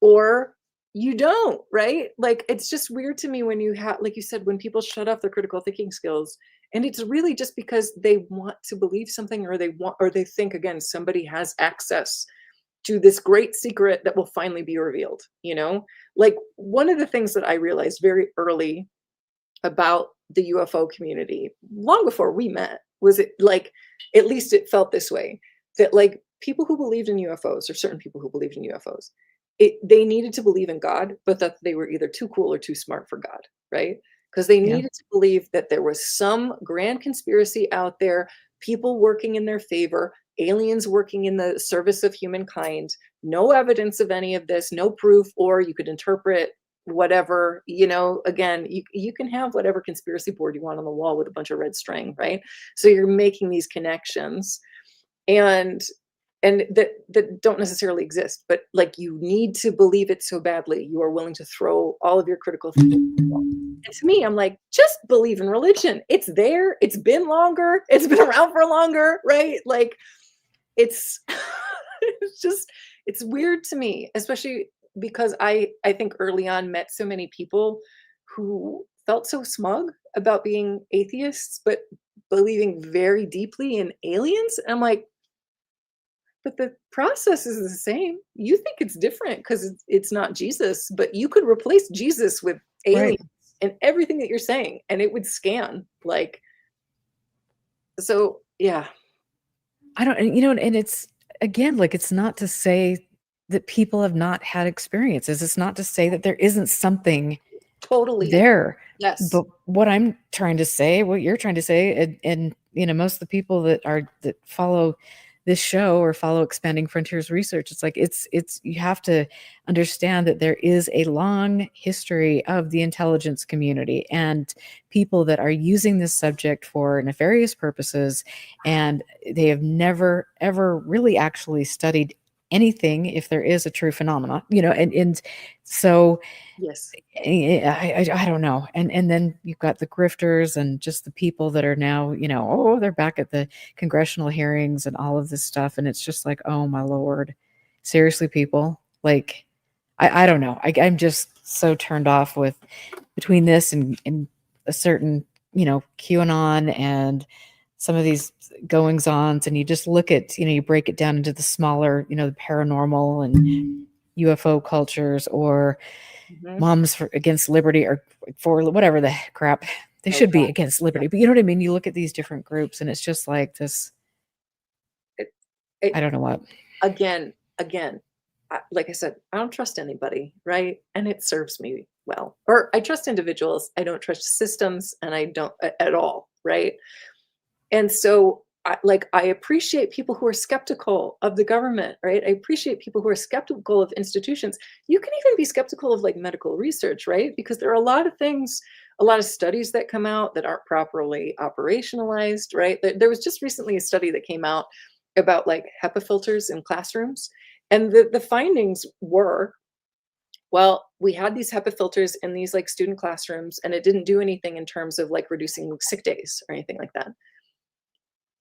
S2: or you don't, right? Like it's just weird to me when you have, like you said, when people shut off their critical thinking skills, and it's really just because they want to believe something, or they think again somebody has access to this great secret that will finally be revealed, Like one of the things that I realized very early about the UFO community, long before we met, was it like, at least it felt this way, that like people who believed in UFOs, or certain people who believed in UFOs, they needed to believe in God, but that they were either too cool or too smart for God, right? Because they
S1: yeah.
S2: needed to believe that there was some grand conspiracy out there, people working in their favor, aliens working in the service of humankind, no evidence of any of this, no proof, or you could interpret whatever, again, you can have whatever conspiracy board you want on the wall with a bunch of red string, right? So you're making these connections, and that don't necessarily exist, but like you need to believe it so badly you are willing to throw all of your critical thinking. And to me, I'm like, just believe in religion. It's there, it's been longer, it's been around for longer, right? Like it's it's just, it's weird to me, especially because I think early on met so many people who felt so smug about being atheists, but believing very deeply in aliens. And I'm like, but the process is the same. You think it's different because it's not Jesus, but you could replace Jesus with
S1: Right.
S2: aliens and everything that you're saying, and it would scan like. So yeah.
S1: I don't, and it's again, like, it's not to say that people have not had experiences. It's not to say that there isn't something
S2: Totally.
S1: there.
S2: Yes.
S1: But what I'm trying to say, what you're trying to say, and most of the people that follow this show or follow Expanding Frontiers research, it's like it's you have to understand that there is a long history of the intelligence community and people that are using this subject for nefarious purposes, and they have never ever really actually studied anything if there is a true phenomena, and so
S2: Yes.
S1: I don't know. And then you've got the grifters and just the people that are now, oh, they're back at the congressional hearings and all of this stuff. And it's just like, oh my Lord. Seriously, people. Like, I don't know. I'm just so turned off with between this and a certain, QAnon and some of these goings ons. And you just look at, you break it down into the smaller, the paranormal and UFO cultures, or
S2: Mhm.
S1: moms against liberty, or for whatever the crap they
S2: Oh
S1: should be
S2: god.
S1: against
S2: Yeah.
S1: liberty. But you know what I mean? You look at these different groups and it's just like this,
S2: It, it,
S1: I don't know what.
S2: again, like I said, I don't trust anybody, right? And it serves me well. Or I trust individuals. I don't trust systems, and I don't at all, right? And so I appreciate people who are skeptical of the government, right? I appreciate people who are skeptical of institutions. You can even be skeptical of like medical research, right? Because there are a lot of things a lot of studies that come out that aren't properly operationalized, right? There was just recently a study that came out about like HEPA filters in classrooms. And the findings were, well, we had these HEPA filters in these like student classrooms, and it didn't do anything in terms of like reducing sick days or anything like that.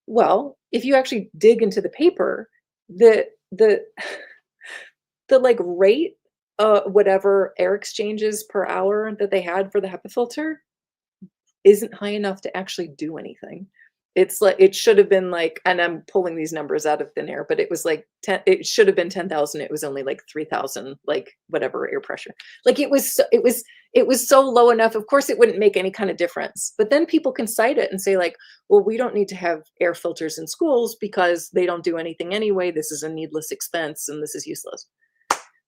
S2: Well, if you actually dig into the paper, the the like rate, whatever air exchanges per hour that they had for the HEPA filter isn't high enough to actually do anything. It's like it should have been like, and I'm pulling these numbers out of thin air, but it was like 10, it should have been 10,000. It was only like 3,000, like whatever air pressure. Like it was so low enough. Of course, it wouldn't make any kind of difference. But then people can cite it and say like, well, we don't need to have air filters in schools because they don't do anything anyway. This is a needless expense and this is useless.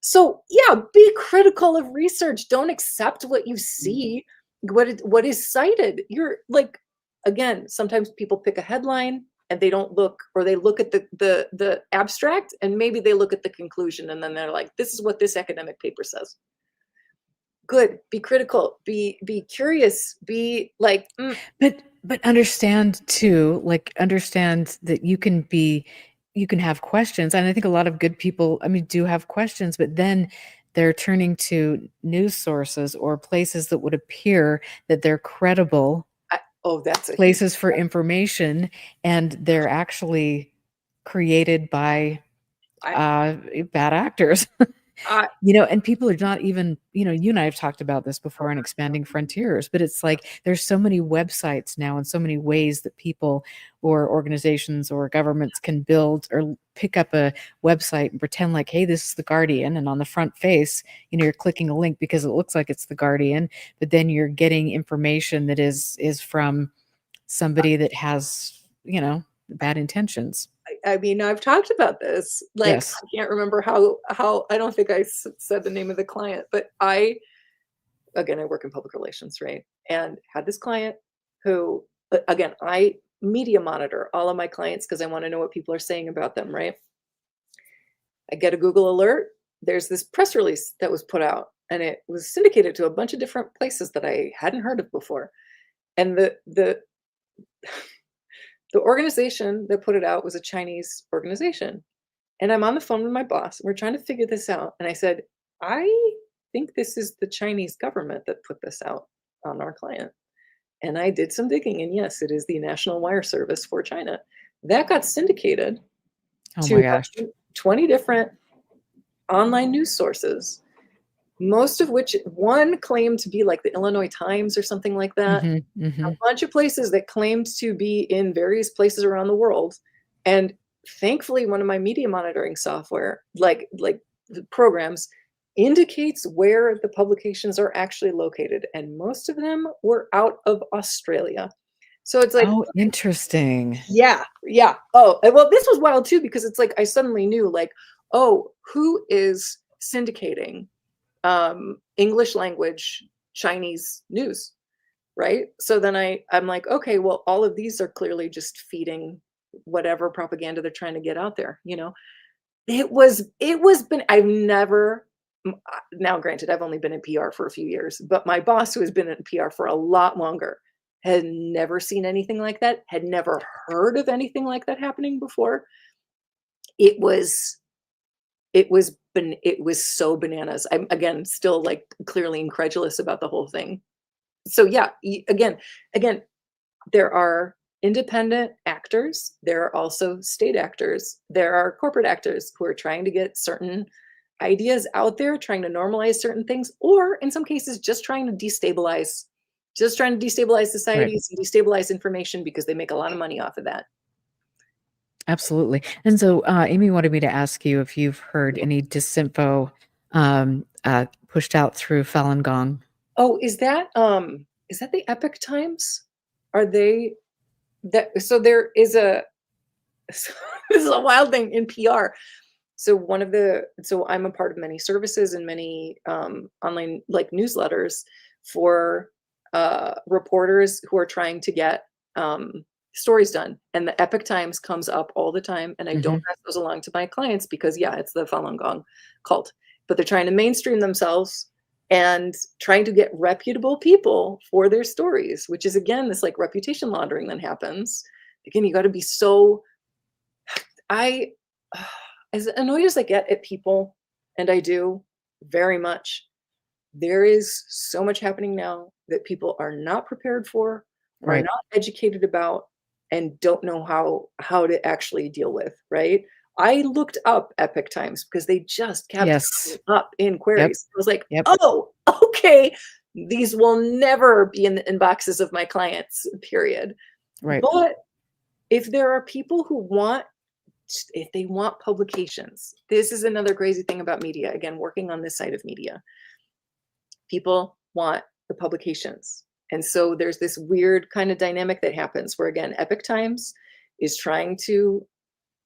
S2: So yeah, be critical of research. Don't accept what you see, what is cited. You're like, again, sometimes people pick a headline and they don't look, or they look at the abstract and maybe they look at the conclusion and then they're like, this is what this academic paper says. Good. Be critical. Be curious. Be like,
S1: But understand too, like understand that you can have questions. And I think a lot of good people, I mean, do have questions, but then they're turning to news sources or places that would appear that they're credible.
S2: That's a
S1: places for information, and they're actually created by bad actors. And people are not even, you and I have talked about this before on Expanding Frontiers, but it's like there's so many websites now and so many ways that people or organizations or governments can build or pick up a website and pretend like, hey, this is the Guardian, and on the front face, you're clicking a link because it looks like it's the Guardian, but then you're getting information that is from somebody that has, bad intentions.
S2: I mean, I've talked about this. Like,
S1: Yes.
S2: I can't remember how I don't think I said the name of the client, but again, I work in public relations, right? And had this client who, again, I media monitor all of my clients because I want to know what people are saying about them, right? I get a Google alert. There's this press release that was put out, and it was syndicated to a bunch of different places that I hadn't heard of before. And the organization that put it out was a Chinese organization. And I'm on the phone with my boss, and we're trying to figure this out. And I said, I think this is the Chinese government that put this out on our client. And I did some digging, and yes, it is the National Wire Service for China. That got syndicated
S1: my gosh.
S2: 20 different online news sources, most of which one claimed to be like the Illinois Times or something like that. A bunch of places that claimed to be in various places around the world. And thankfully, one of my media monitoring software, like the programs, indicates where the publications are actually located. And most of them were out of Australia. So it's like,
S1: oh, interesting.
S2: Yeah. Oh, well, this was wild too, because it's like I suddenly knew, like, oh, who is syndicating English language Chinese news, right? So then I'm like, okay, well, all of these are clearly just feeding whatever propaganda they're trying to get out there. I've never, now granted, I've only been in PR for a few years, but my boss, who has been in PR for a lot longer, had never seen anything like that, had never heard of anything like that happening before. It was so bananas. I'm, again, still like clearly incredulous about the whole thing. So yeah, again, there are independent actors. There are also state actors. There are corporate actors who are trying to get certain ideas out there, trying to normalize certain things, or in some cases, just trying to destabilize societies and destabilize information because they make a lot of money off of that.
S1: Absolutely. And so Amy wanted me to ask you if you've heard any disinfo pushed out through Falun Gong.
S2: Oh, is that the Epic Times? Are they that? So there is this is a wild thing in PR. So I'm a part of many services and many online like newsletters for reporters who are trying to get stories done, and the Epic Times comes up all the time, and I don't pass those along to my clients because it's the Falun Gong cult, but they're trying to mainstream themselves, and trying to get reputable people for their stories, which is again this like reputation laundering that happens. Again, you got to be so I as annoyed as I get at people, and I do very much, there is so much happening now that people are not prepared for, are
S1: Right.
S2: not educated about, and don't know how to actually deal with, right? I looked up epic times because they just kept coming
S1: Yes.
S2: up in
S1: Yep.
S2: queries. I was like,
S1: Yep.
S2: "Oh, okay. These will never be in the inboxes of my clients, period."
S1: Right.
S2: But if there are people who want if they want publications, this is another crazy thing about media, again, working on this side of media. People want the publications. And so there's this weird kind of dynamic that happens where, again, Epic Times is trying to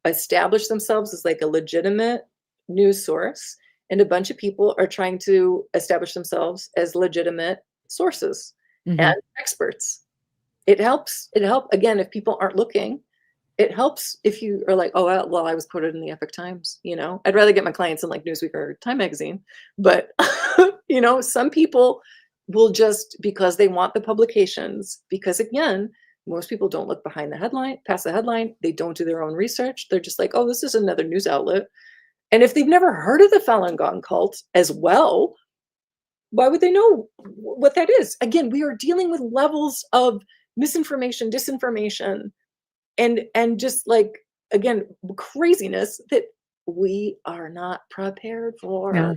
S2: establish themselves as like a legitimate news source, and a bunch of people are trying to establish themselves as legitimate sources
S1: Hmm.
S2: and experts. It help again if people aren't looking. It helps if you are like, oh well, I was quoted in the Epic Times. I'd rather get my clients in like Newsweek or Time Magazine, but some people will just because they want the publications, because again, most people don't look behind the headline, past the headline. They don't do their own research. They're just like, oh, this is another news outlet. And if they've never heard of the Falun Gong cult as well, why would they know what that is? Again, we are dealing with levels of misinformation, disinformation, and just like, again, craziness that we are not prepared for,
S1: No,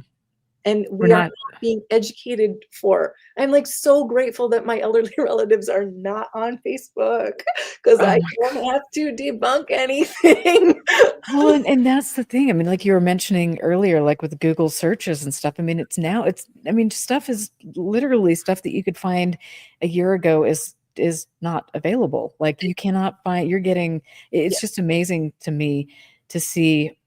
S2: and
S1: we're
S2: we are
S1: not.
S2: not being educated for. I'm like so grateful that my elderly relatives are not on Facebook because
S1: Oh
S2: I
S1: my God.
S2: don't have to debunk anything.
S1: Well, and that's the thing. I mean, like you were mentioning earlier, like with Google searches and stuff. I mean, I mean, stuff is literally stuff that you could find a year ago is not available. Like you cannot find, you're getting, it's just
S2: Yes,
S1: amazing to me to see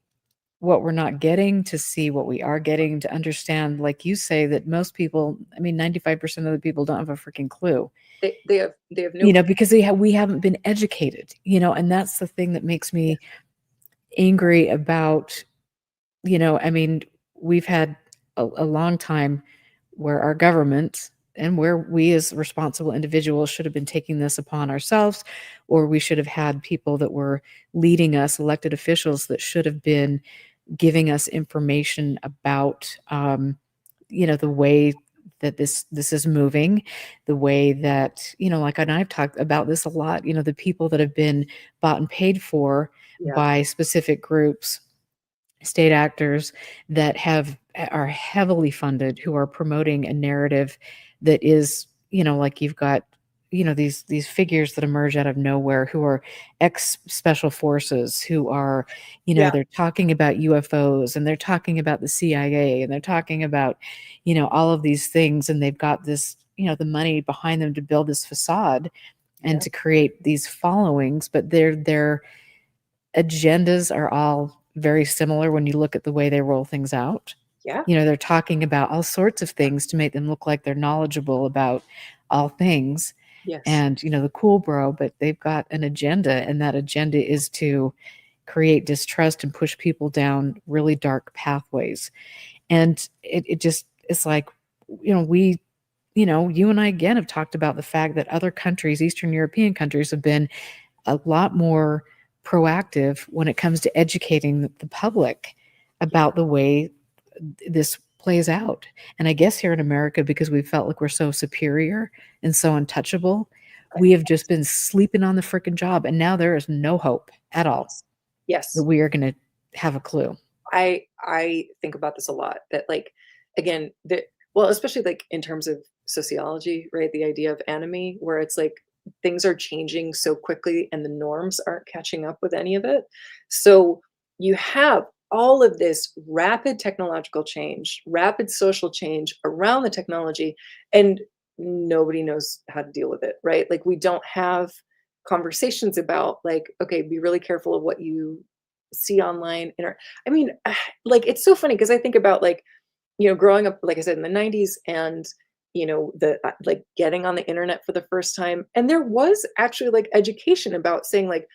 S1: what we're not getting, to see what we are getting, to understand, like you say, that most people, I mean, 95% of the people don't have a freaking clue,
S2: they have no.
S1: because we haven't been educated, and that's the thing that makes me
S2: Yes,
S1: angry about, I mean, we've had a long time where our government and where we as responsible individuals should have been taking this upon ourselves, or we should have had people that were leading us, elected officials that should have been giving us information about, the way that this is moving, the way that, like, and I've talked about this a lot, the people that have been bought and paid for
S2: yeah,
S1: by specific groups, state actors that are heavily funded, who are promoting a narrative that is, like you've got, these figures that emerge out of nowhere, who are ex special forces, who are,
S2: yeah,
S1: they're talking about UFOs, and they're talking about the CIA, and they're talking about, all of these things, and they've got this, the money behind them to build this facade and
S2: yeah,
S1: to create these followings, but their agendas are all very similar when you look at the way they roll things out.
S2: yeah,
S1: They're talking about all sorts of things to make them look like they're knowledgeable about all things,
S2: yes,
S1: and, the cool bro, but they've got an agenda, and that agenda is to create distrust and push people down really dark pathways. And it just, it's like, we, you and I again have talked about the fact that other countries, Eastern European countries, have been a lot more proactive when it comes to educating the public
S2: yeah,
S1: about the way this plays out. And I guess here in America, because we felt like we're so superior and so untouchable,
S2: I-
S1: we have just been sleeping on the freaking job. And now there is no hope at all
S2: yes,
S1: that
S2: yes.
S1: we are going to have a clue.
S2: I think about this a lot, that like, again, that, well, especially like in terms of sociology, right? The idea of enemy, where it's like things are changing so quickly and the norms aren't catching up with any of it. So you have all of this rapid technological change, rapid social change around the technology, and nobody knows how to deal with it, right? Like we don't have conversations about like, okay, be really careful of what you see online. I mean, like it's so funny because I think about like, growing up, like I said, in the 90s, and the like getting on the internet for the first time, and there was actually like education about saying like,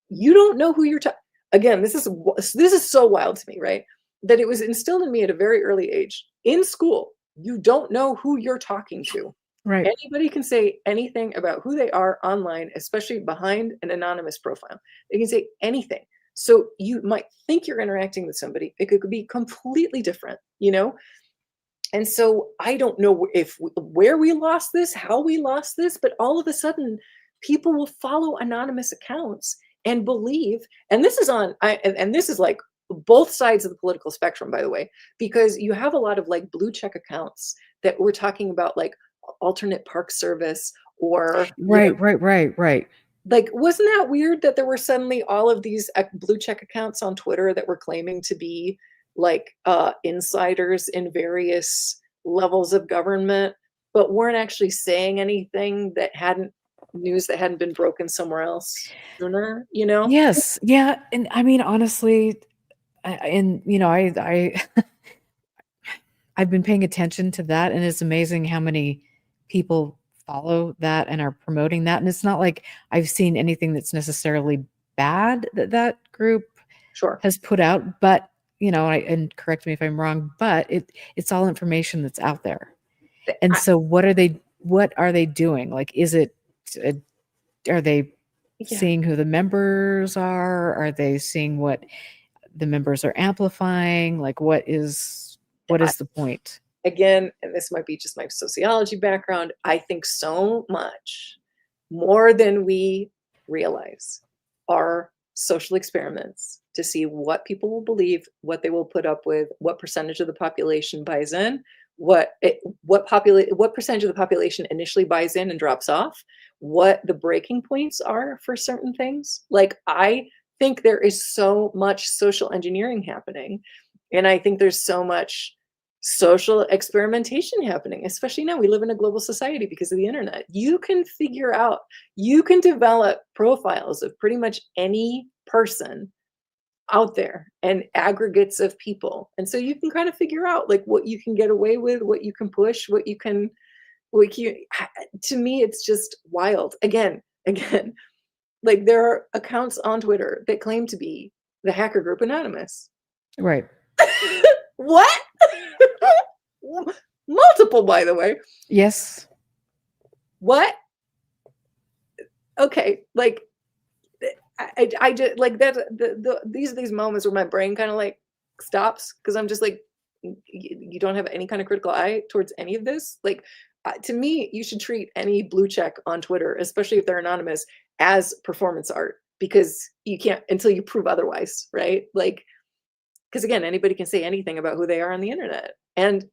S2: you don't know who you're talking. Again, this is so wild to me, right? That it was instilled in me at a very early age in school You don't know who you're talking to.
S1: Right.
S2: Anybody can say anything about who they are online, especially behind an anonymous profile. They can say anything. So you might think you're interacting with somebody. It could be completely different, you know? And so I don't know if where we lost this, how we lost this, but all of a sudden people will follow anonymous accounts and believe, and this is on and this is like both sides of the political spectrum, by the way, because you have a lot of like blue check accounts that we're talking about, like alternate park service, or
S1: Right, right, right, right.
S2: like, wasn't that weird that there were suddenly all of these blue check accounts on Twitter that were claiming to be like insiders in various levels of government, but weren't actually saying anything that hadn't news that hadn't been broken somewhere else sooner, you know?
S1: Yes, yeah, and I mean, honestly, and I've been paying attention to that, and it's amazing how many people follow that and are promoting that. And it's not like I've seen anything that's necessarily bad that that group
S2: Sure.
S1: has put out, but and correct me if I'm wrong, but it's all information that's out there. And
S2: I,
S1: so what are they doing? Like, is it uh, are they
S2: yeah.
S1: seeing who the members are? Are they seeing what the members are amplifying? Like, what is the point?
S2: Again, and this might be just my sociology background, I think so much more than we realize are social experiments to see what people will believe, what they will put up with, what percentage of the population buys in, what percentage of the population initially buys in and drops off, what the breaking points are for certain things. Like, I think there is so much social engineering happening, and I think there's so much social experimentation happening, especially now we live in a global society because of the internet. You can develop profiles of pretty much any person out there and aggregates of people. And so you can kind of figure out like what you can get away with, what you can push, what you, to me, it's just wild. Again, like there are accounts on Twitter that claim to be the hacker group Anonymous.
S1: Right.
S2: What? Multiple, by the way.
S1: Yes.
S2: What? Okay, like I just like that. These moments where my brain kind of like stops because I'm just like, you don't have any kind of critical eye towards any of this. Like, to me, you should treat any blue check on Twitter, especially if they're anonymous, as performance art, because you can't until you prove otherwise, right? Like, because again, anybody can say anything about who they are on the internet. And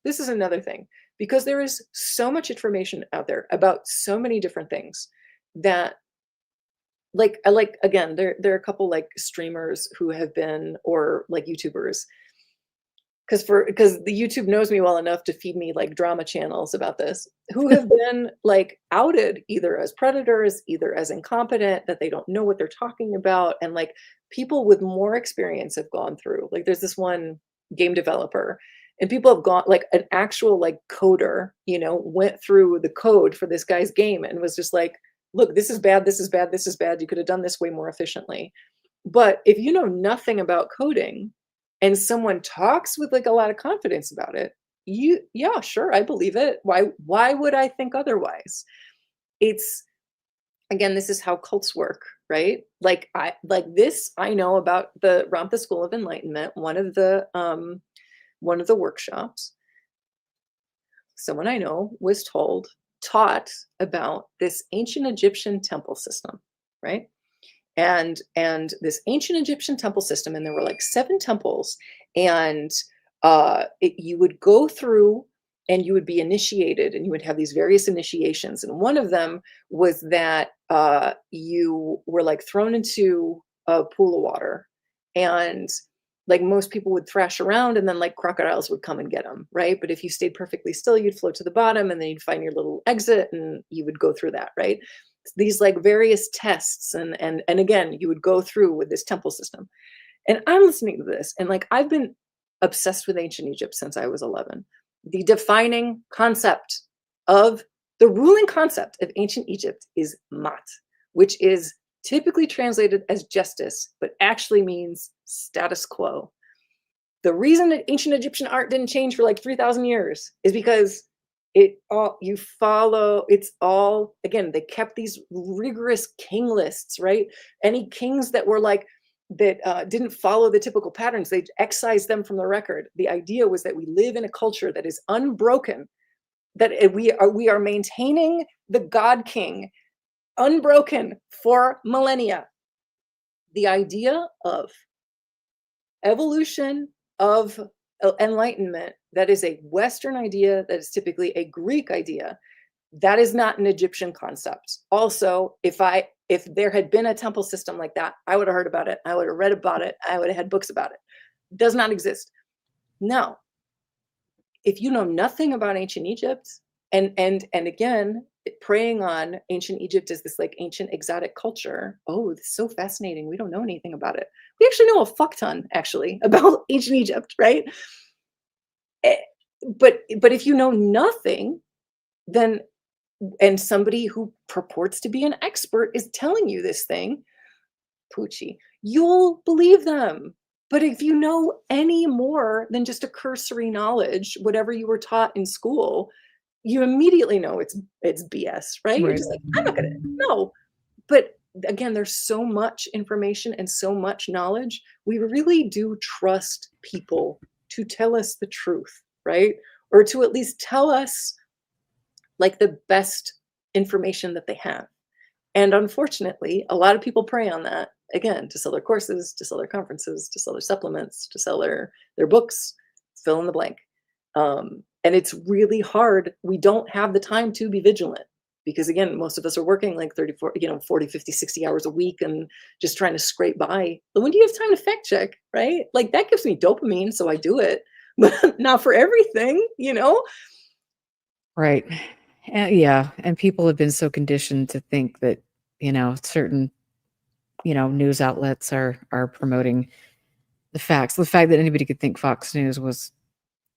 S2: this is another thing, because there is so much information out there about so many different things that, like, I like, again, there are a couple like streamers who have been, or like YouTubers, because the YouTube knows me well enough to feed me like drama channels about this, who have been like outed either as predators, either as incompetent, that they don't know what they're talking about. And like people with more experience have gone through, like there's this one game developer, and people have gone, like an actual like coder, went through the code for this guy's game and was just like, look, this is bad, this is bad, this is bad. You could have done this way more efficiently. But if you know nothing about coding and someone talks with like a lot of confidence about it, yeah, sure, I believe it. Why would I think otherwise? It's, again, this is how cults work, right? Like I know about the School of Enlightenment, one of the workshops, someone I know was taught about this ancient Egyptian temple system, right? And this ancient Egyptian temple system, and there were like 7 temples, and you would go through and you would be initiated, and you would have these various initiations, and one of them was that you were like thrown into a pool of water, and like most people would thrash around, and then like crocodiles would come and get them, right? But if you stayed perfectly still, you'd float to the bottom, and then you'd find your little exit, and you would go through that, right? These like various tests, and again, you would go through with this temple system. And I'm listening to this, and like I've been obsessed with ancient Egypt since I was 11. The defining concept of the ruling concept of ancient Egypt is mat, which is typically translated as justice, but actually means status quo. The reason that ancient Egyptian art didn't change for like 3,000 years is because it all you follow it's all again they kept these rigorous king lists, right? Any kings that were like that didn't follow the typical patterns, they excised them from the record. The idea was that we live in a culture that is unbroken, that we are maintaining the god king unbroken for millennia. The idea of evolution, of enlightenment, that is a Western idea, that is typically a Greek idea. That is not an Egyptian concept. Also, if there had been a temple system like that, I would have heard about it. I would have read about it. I would have had books about it. It does not exist. Now, if you know nothing about ancient Egypt, and again, preying on ancient Egypt as this like ancient exotic culture. Oh, this is so fascinating. We don't know anything about it. We actually know a fuck ton actually about ancient Egypt, right? Eh, but if you know nothing, then and somebody who purports to be an expert is telling you this thing, Poochie, you'll believe them. But if you know any more than just a cursory knowledge, whatever you were taught in school, you immediately know it's BS, right? You're
S1: Right.
S2: just like, I'm not gonna no. But again, there's so much information and so much knowledge. We really do trust people to tell us the truth, right? Or to at least tell us like the best information that they have. And unfortunately, a lot of people prey on that again to sell their courses, to sell their conferences, to sell their supplements, to sell their books, fill in the blank. And it's really hard. We don't have the time to be vigilant because again, most of us are working like 34, 40, 50, 60 hours a week and just trying to scrape by. But when do you have time to fact check, right? Like that gives me dopamine, so I do it, but not for everything,
S1: Right. Yeah, and people have been so conditioned to think that, certain, news outlets are promoting the facts. The fact that anybody could think Fox News was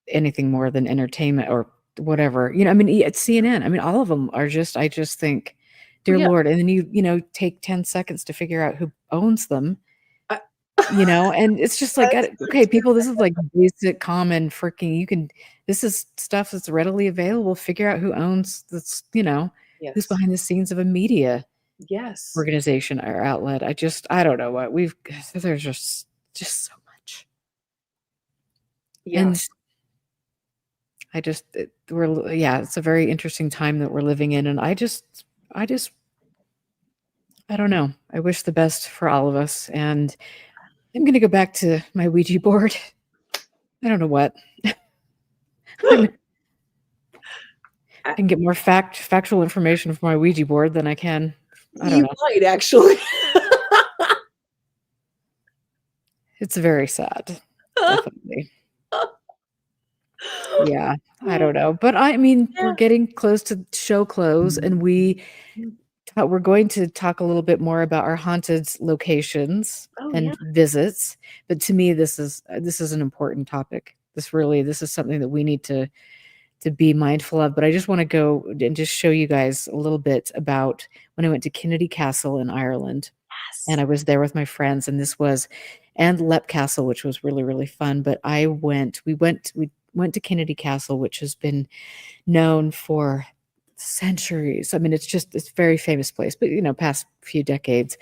S1: anything more than entertainment or whatever. I mean, it's CNN. I mean, all of them are just I just think,
S2: Oh,
S1: dear
S2: yeah.
S1: Lord, and then take 10 seconds to figure out who owns them,
S2: I-
S1: and it's just like,
S2: That's so
S1: okay,
S2: true.
S1: people, this is like basic common freaking this is stuff that's readily available. Figure out who owns this, who's
S2: Yes.
S1: behind the scenes of a media
S2: Yes.
S1: organization or outlet. I don't know what there's just so much.
S2: Yeah.
S1: And I just yeah, it's a very interesting time that we're living in, and I just I don't know. I wish the best for all of us, and I'm gonna go back to my Ouija board. I don't know what. I
S2: I-
S1: can get more factual information from my Ouija board than I can. I don't
S2: You
S1: know.
S2: might actually.
S1: It's very sad. Definitely. Yeah, I don't know. But I mean, we're
S2: Yeah.
S1: getting close to show close, and we're going to talk a little bit more about our haunted locations
S2: Oh, yeah.
S1: and visits. But to me, this is an important topic. This is something that we need to be mindful of. But I just want to go and just show you guys a little bit about when I went to Kennedy Castle in Ireland, and
S2: Yes.
S1: I was there with my friends, and Lep Castle, which was really, really fun. But we went to Kennedy Castle, which has been known for centuries. I mean, it's a very famous place, but past few decades,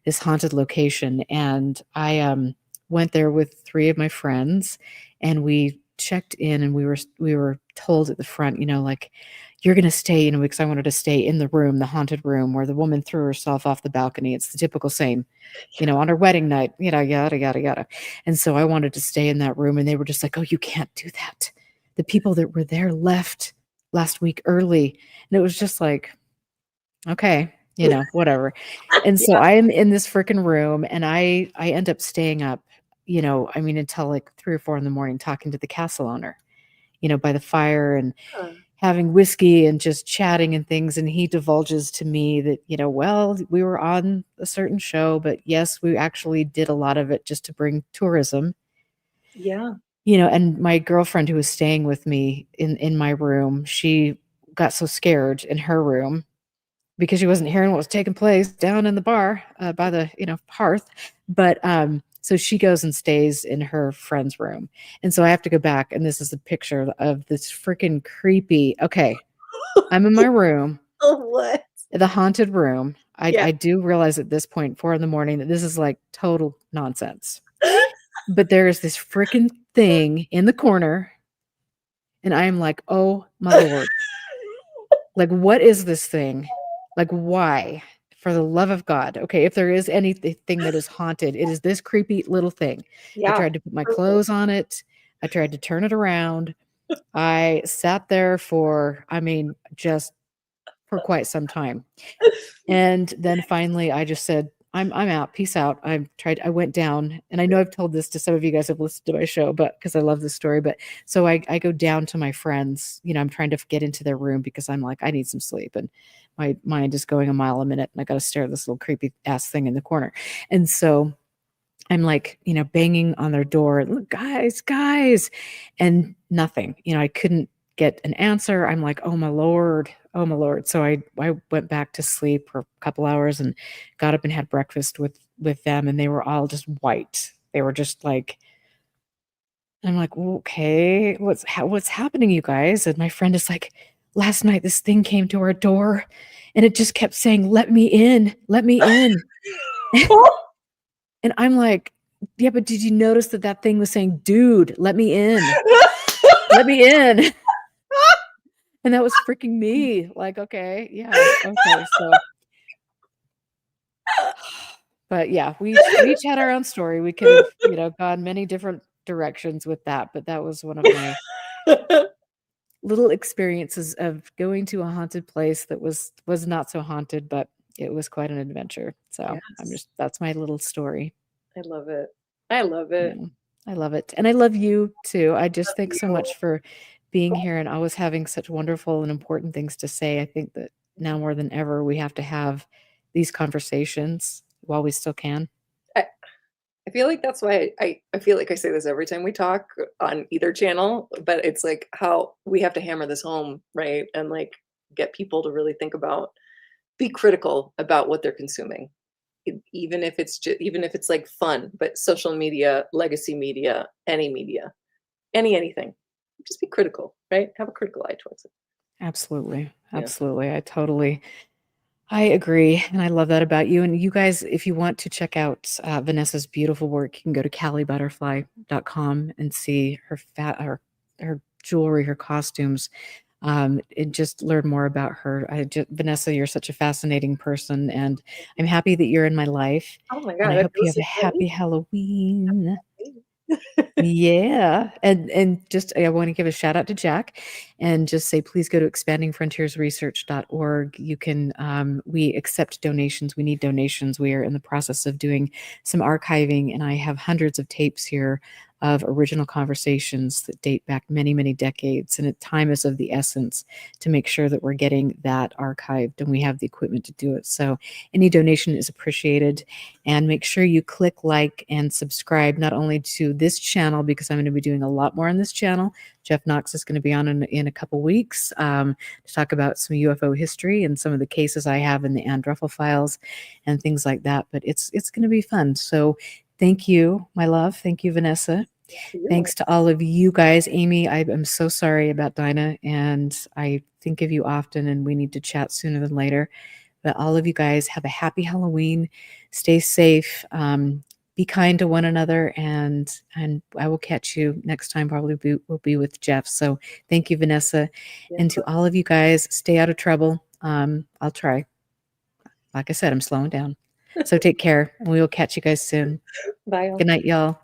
S1: this haunted location. And I went there with three of my friends, and we checked in, and we were told at the front, like, you're gonna stay, because I wanted to stay in the room, the haunted room where the woman threw herself off the balcony. It's the typical same, on her wedding night, yada yada yada. And so I wanted to stay in that room, and they were just like, "Oh, you can't do that. The people that were there left last week early." And it was just like, okay, whatever. And so
S2: Yeah.
S1: I am in this freaking room, and I end up staying up, I mean, until like 3 or 4 in the morning talking to the castle owner, by the fire and having whiskey and just chatting and things. And he divulges to me that, well, we were on a certain show, but yes, we actually did a lot of it just to bring tourism.
S2: Yeah.
S1: And my girlfriend who was staying with me in my room, she got so scared in her room because she wasn't hearing what was taking place down in the bar, by the, hearth. But, So she goes and stays in her friend's room. And so I have to go back, and this is a picture of this freaking creepy. Okay, I'm in my room,
S2: Oh, what?
S1: the haunted room.
S2: Yeah.
S1: I do realize at this point, 4 in the morning, that this is like total nonsense. But there is this freaking thing in the corner, and I am like, oh my Lord. Like, what is this thing? Like, why? For the love of God. Okay, if there is anything that is haunted, it is this creepy little thing. I
S2: Yeah.
S1: tried to put my clothes on it. I tried to turn it around. I sat there for, I mean, just for quite some time. And then finally I just said, I'm out. Peace out. I went down, and I know I've told this to some of you guys who have listened to my show, but because I love this story. But so I go down to my friends, I'm trying to get into their room because I'm like, I need some sleep. And my mind is going a mile a minute, and I got to stare at this little creepy ass thing in the corner. And so I'm like, banging on their door, look, guys, and nothing. I couldn't get an answer. I'm like, oh my Lord, oh my Lord. So I went back to sleep for a couple hours and got up and had breakfast with them, and they were all just white. They were just like, I'm like, okay, what's happening, you guys? And my friend is like, last night this thing came to our door, and it just kept saying, let me in, let me in. And I'm like, yeah, but did you notice that thing was saying, dude, let me in, let me in. And that was freaking me. Like, okay, yeah, okay, so. But yeah, we each had our own story. We could have, gone many different directions with that, but that was one of my little experiences of going to a haunted place that was not so haunted, but it was quite an adventure. So
S2: Yes.
S1: that's my little story.
S2: I love it. I love it.
S1: Yeah, I love it. And I love you too. I just
S2: Love
S1: thank so
S2: you.
S1: much for being here and always having such wonderful and important things to say. I think that now more than ever, we have to have these conversations while we still can.
S2: I I feel like that's why I feel like I say this every time we talk on either channel, but it's like how we have to hammer this home, right? And like get people to really think about, be critical about what they're consuming. Even if it's just, even if it's like fun, but social media, legacy media, any media, anything. Just be critical, right? Have a critical eye towards it.
S1: Absolutely.
S2: Yeah.
S1: Absolutely. I agree. And I love that about you. And you guys, if you want to check out Vanessa's beautiful work, you can go to callibutterfly.com and see her jewelry, her costumes, and just learn more about her. Vanessa, you're such a fascinating person, and I'm happy that you're in my life.
S2: Oh my
S1: And
S2: God,
S1: I
S2: that
S1: hope you
S2: feels
S1: have a
S2: so great.
S1: happy Halloween. Yeah, and just I wanna give a shout out to Jack and just say, please go to expandingfrontiersresearch.org. You can, we accept donations. We need donations. We are in the process of doing some archiving, and I have hundreds of tapes here of original conversations that date back many, many decades, and time is of the essence to make sure that we're getting that archived, and we have the equipment to do it. So any donation is appreciated. And make sure you click like and subscribe not only to this channel, because I'm going to be doing a lot more on this channel. Jeff Knox is going to be on in a couple weeks to talk about some UFO history and some of the cases I have in the Ann Druffel files and things like that. But it's going to be fun. So thank you, my love. Thank you, Vanessa.
S2: You're my,
S1: Thanks to all of you guys. Amy, I am so sorry about Dinah, and I think of you often, and we need to chat sooner than later. But all of you guys have a happy Halloween. Stay safe. Be kind to one another, and I will catch you next time. Probably will be with Jeff. So thank you, Vanessa,
S2: yeah.
S1: and to all of you guys. Stay out of trouble. I'll try. Like I said, I'm slowing down. So take care, and we will catch you guys soon.
S2: Bye. All.
S1: Good night, y'all.